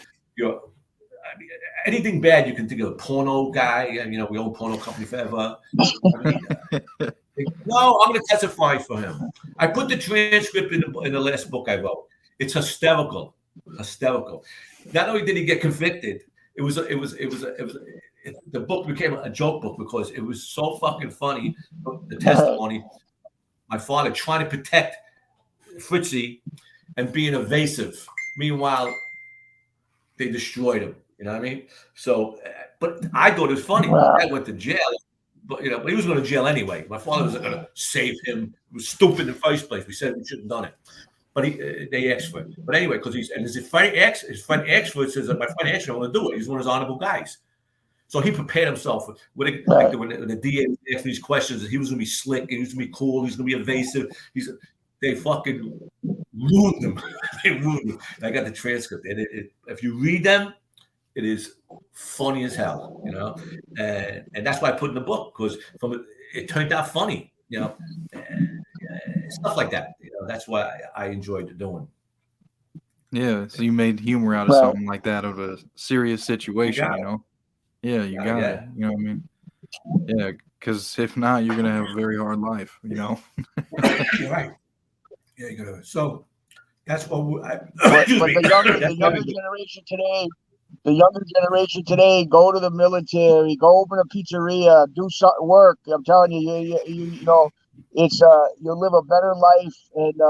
Anything bad you can think of. A porno guy. We own a porno company forever. No, I'm going to testify for him. I put the transcript in the last book I wrote. It's hysterical. Not only did he get convicted, the book became a joke book because it was so fucking funny. The testimony, my father trying to protect Fritzy and being evasive. Meanwhile, they destroyed him. You know what I mean? So, but I thought it was funny. I went to jail, but he was going to jail anyway. My father wasn't going to save him. It was stupid in the first place. We said we shouldn't have done it. But they asked for it. But anyway, because his friend expert says that my friend expert want to do it. He's one of those honorable guys. So he prepared himself when the DA asked these questions. He was going to be slick. He was going to be cool. He was going to be evasive. They fucking ruined him. They ruined him. I got the transcript, and if you read them, it is funny as hell, and that's why I put in the book because it turned out funny, stuff like that. That's why I enjoyed doing. Yeah, so you made humor out of something like that, of a serious situation, Yeah, you got it. You know what I mean? Yeah, because if not, you're gonna have a very hard life. You're right. Yeah, you're gonna. So that's what the younger generation today, go to the military, go open a pizzeria, do something, work. I'm telling you, it's you'll live a better life, and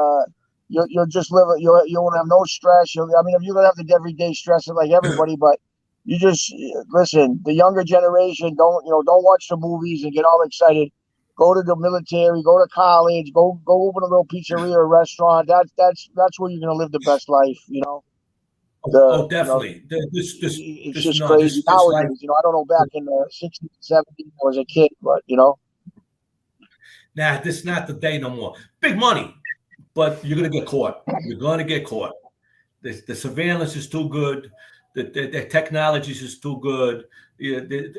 you'll just live. You won't have no stress. You're gonna have the everyday stress like everybody, but you just listen. The younger generation don't watch the movies and get all excited. Go to the military, go to college, go open a little pizzeria or restaurant. That's where you're gonna live the best life. Definitely. It's just crazy nowadays. I don't know back in the 60s, 70s, I was a kid, but Nah, this is not the day no more. Big money, but you're gonna get caught. You're gonna get caught. The surveillance is too good. The technology is too good.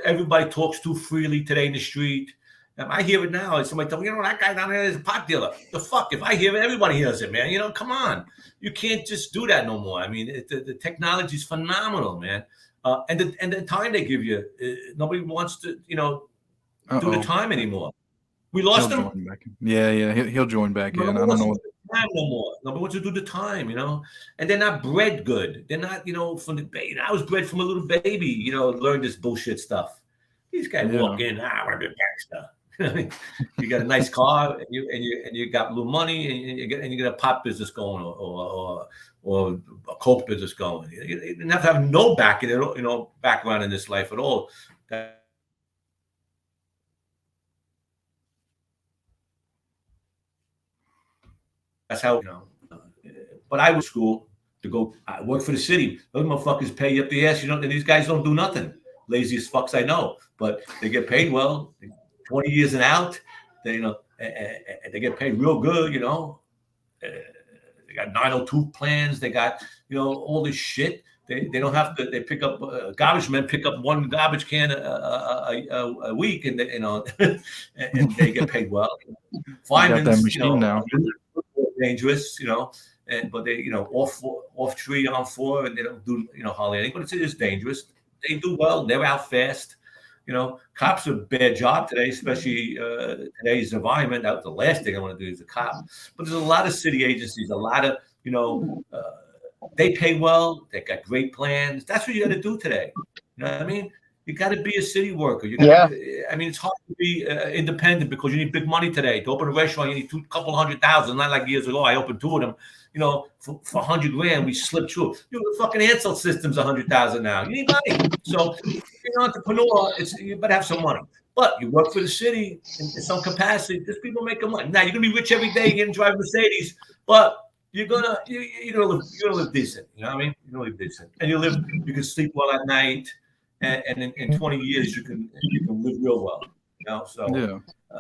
Everybody talks too freely today in the street. I hear it now. Somebody tell me, that guy down there is a pot dealer. The fuck? If I hear it, everybody hears it, man. Come on. You can't just do that no more. The technology is phenomenal, man. And the time they give you, nobody wants to, do the time anymore. We lost him. Yeah, he'll join back in. I don't know. Time no more. Nobody wants to do the time, and they're not bred good. They're not, from the baby. I was bred from a little baby, learn this bullshit stuff. These guys walk in, I want to be a gangster. You got a nice car, and you got a little money, and you get a pot business going, or a coke business going. You didn't have to have no background in this life at all. That's how But I was school to go work for the city. Those motherfuckers pay you up the ass. And these guys don't do nothing. Laziest fucks I know, but they get paid well. 20 years and out, they get paid real good, They got 902 plans. They got, all this shit. They don't have to. They pick up garbage men pick up one garbage can a week, and they, and they get paid well. Firemen, that machine now. Dangerous, but they, off 3 on 4, and they don't do, hardly anything. But it's dangerous. They do well. They're out fast. Cops are a bad job today, especially today's environment. That's the last thing I want to do is a cop. But there's a lot of city agencies, a lot of, they pay well. They got great plans. That's what you got to do today. You know what I mean? You got to be a city worker. I mean, it's hard to be independent because you need big money today. To open a restaurant, you need couple $100,000. Not like years ago, I opened 2 of them. You know, for $100 grand, we slipped through. The fucking Ansel system's $100,000 now. You need money. So, if you're an entrepreneur, you better have some money. But you work for the city in some capacity. There's people making money. Now you're gonna be rich every day. You're gonna drive Mercedes, but you're gonna live decent. You know what I mean? You're gonna live decent, and you can sleep well at night. And in 20 years, you can live real well. You know, so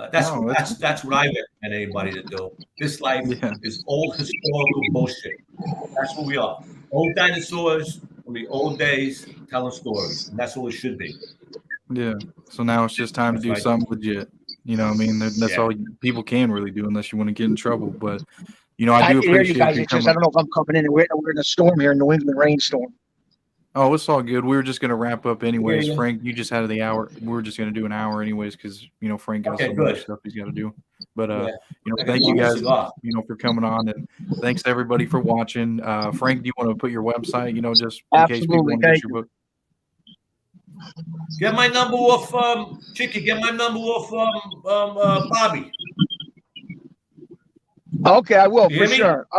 that's what I recommend anybody to do. This life is old historical bullshit. That's what we are. Old dinosaurs from the old days telling stories. And that's what it should be. Yeah. So now it's just time to do something legit. You know what I mean? That's all people can really do unless you want to get in trouble. But, you know, I do appreciate you guys. It's just, I don't know if I'm coming in. We're in a storm here in New England, rainstorm. Oh, it's all good. We were just going to wrap up anyways. Frank, you just had the hour. We were just going to do an hour anyways because, you know, Frank got so much stuff he's got to do. But, you know, thank you guys, you know, for coming on. And thanks to everybody for watching. Frank, do you want to put your website, you know, just in case people want to get your book? Get my number off Chicky. Get my number off Bobby. Okay, I will for sure.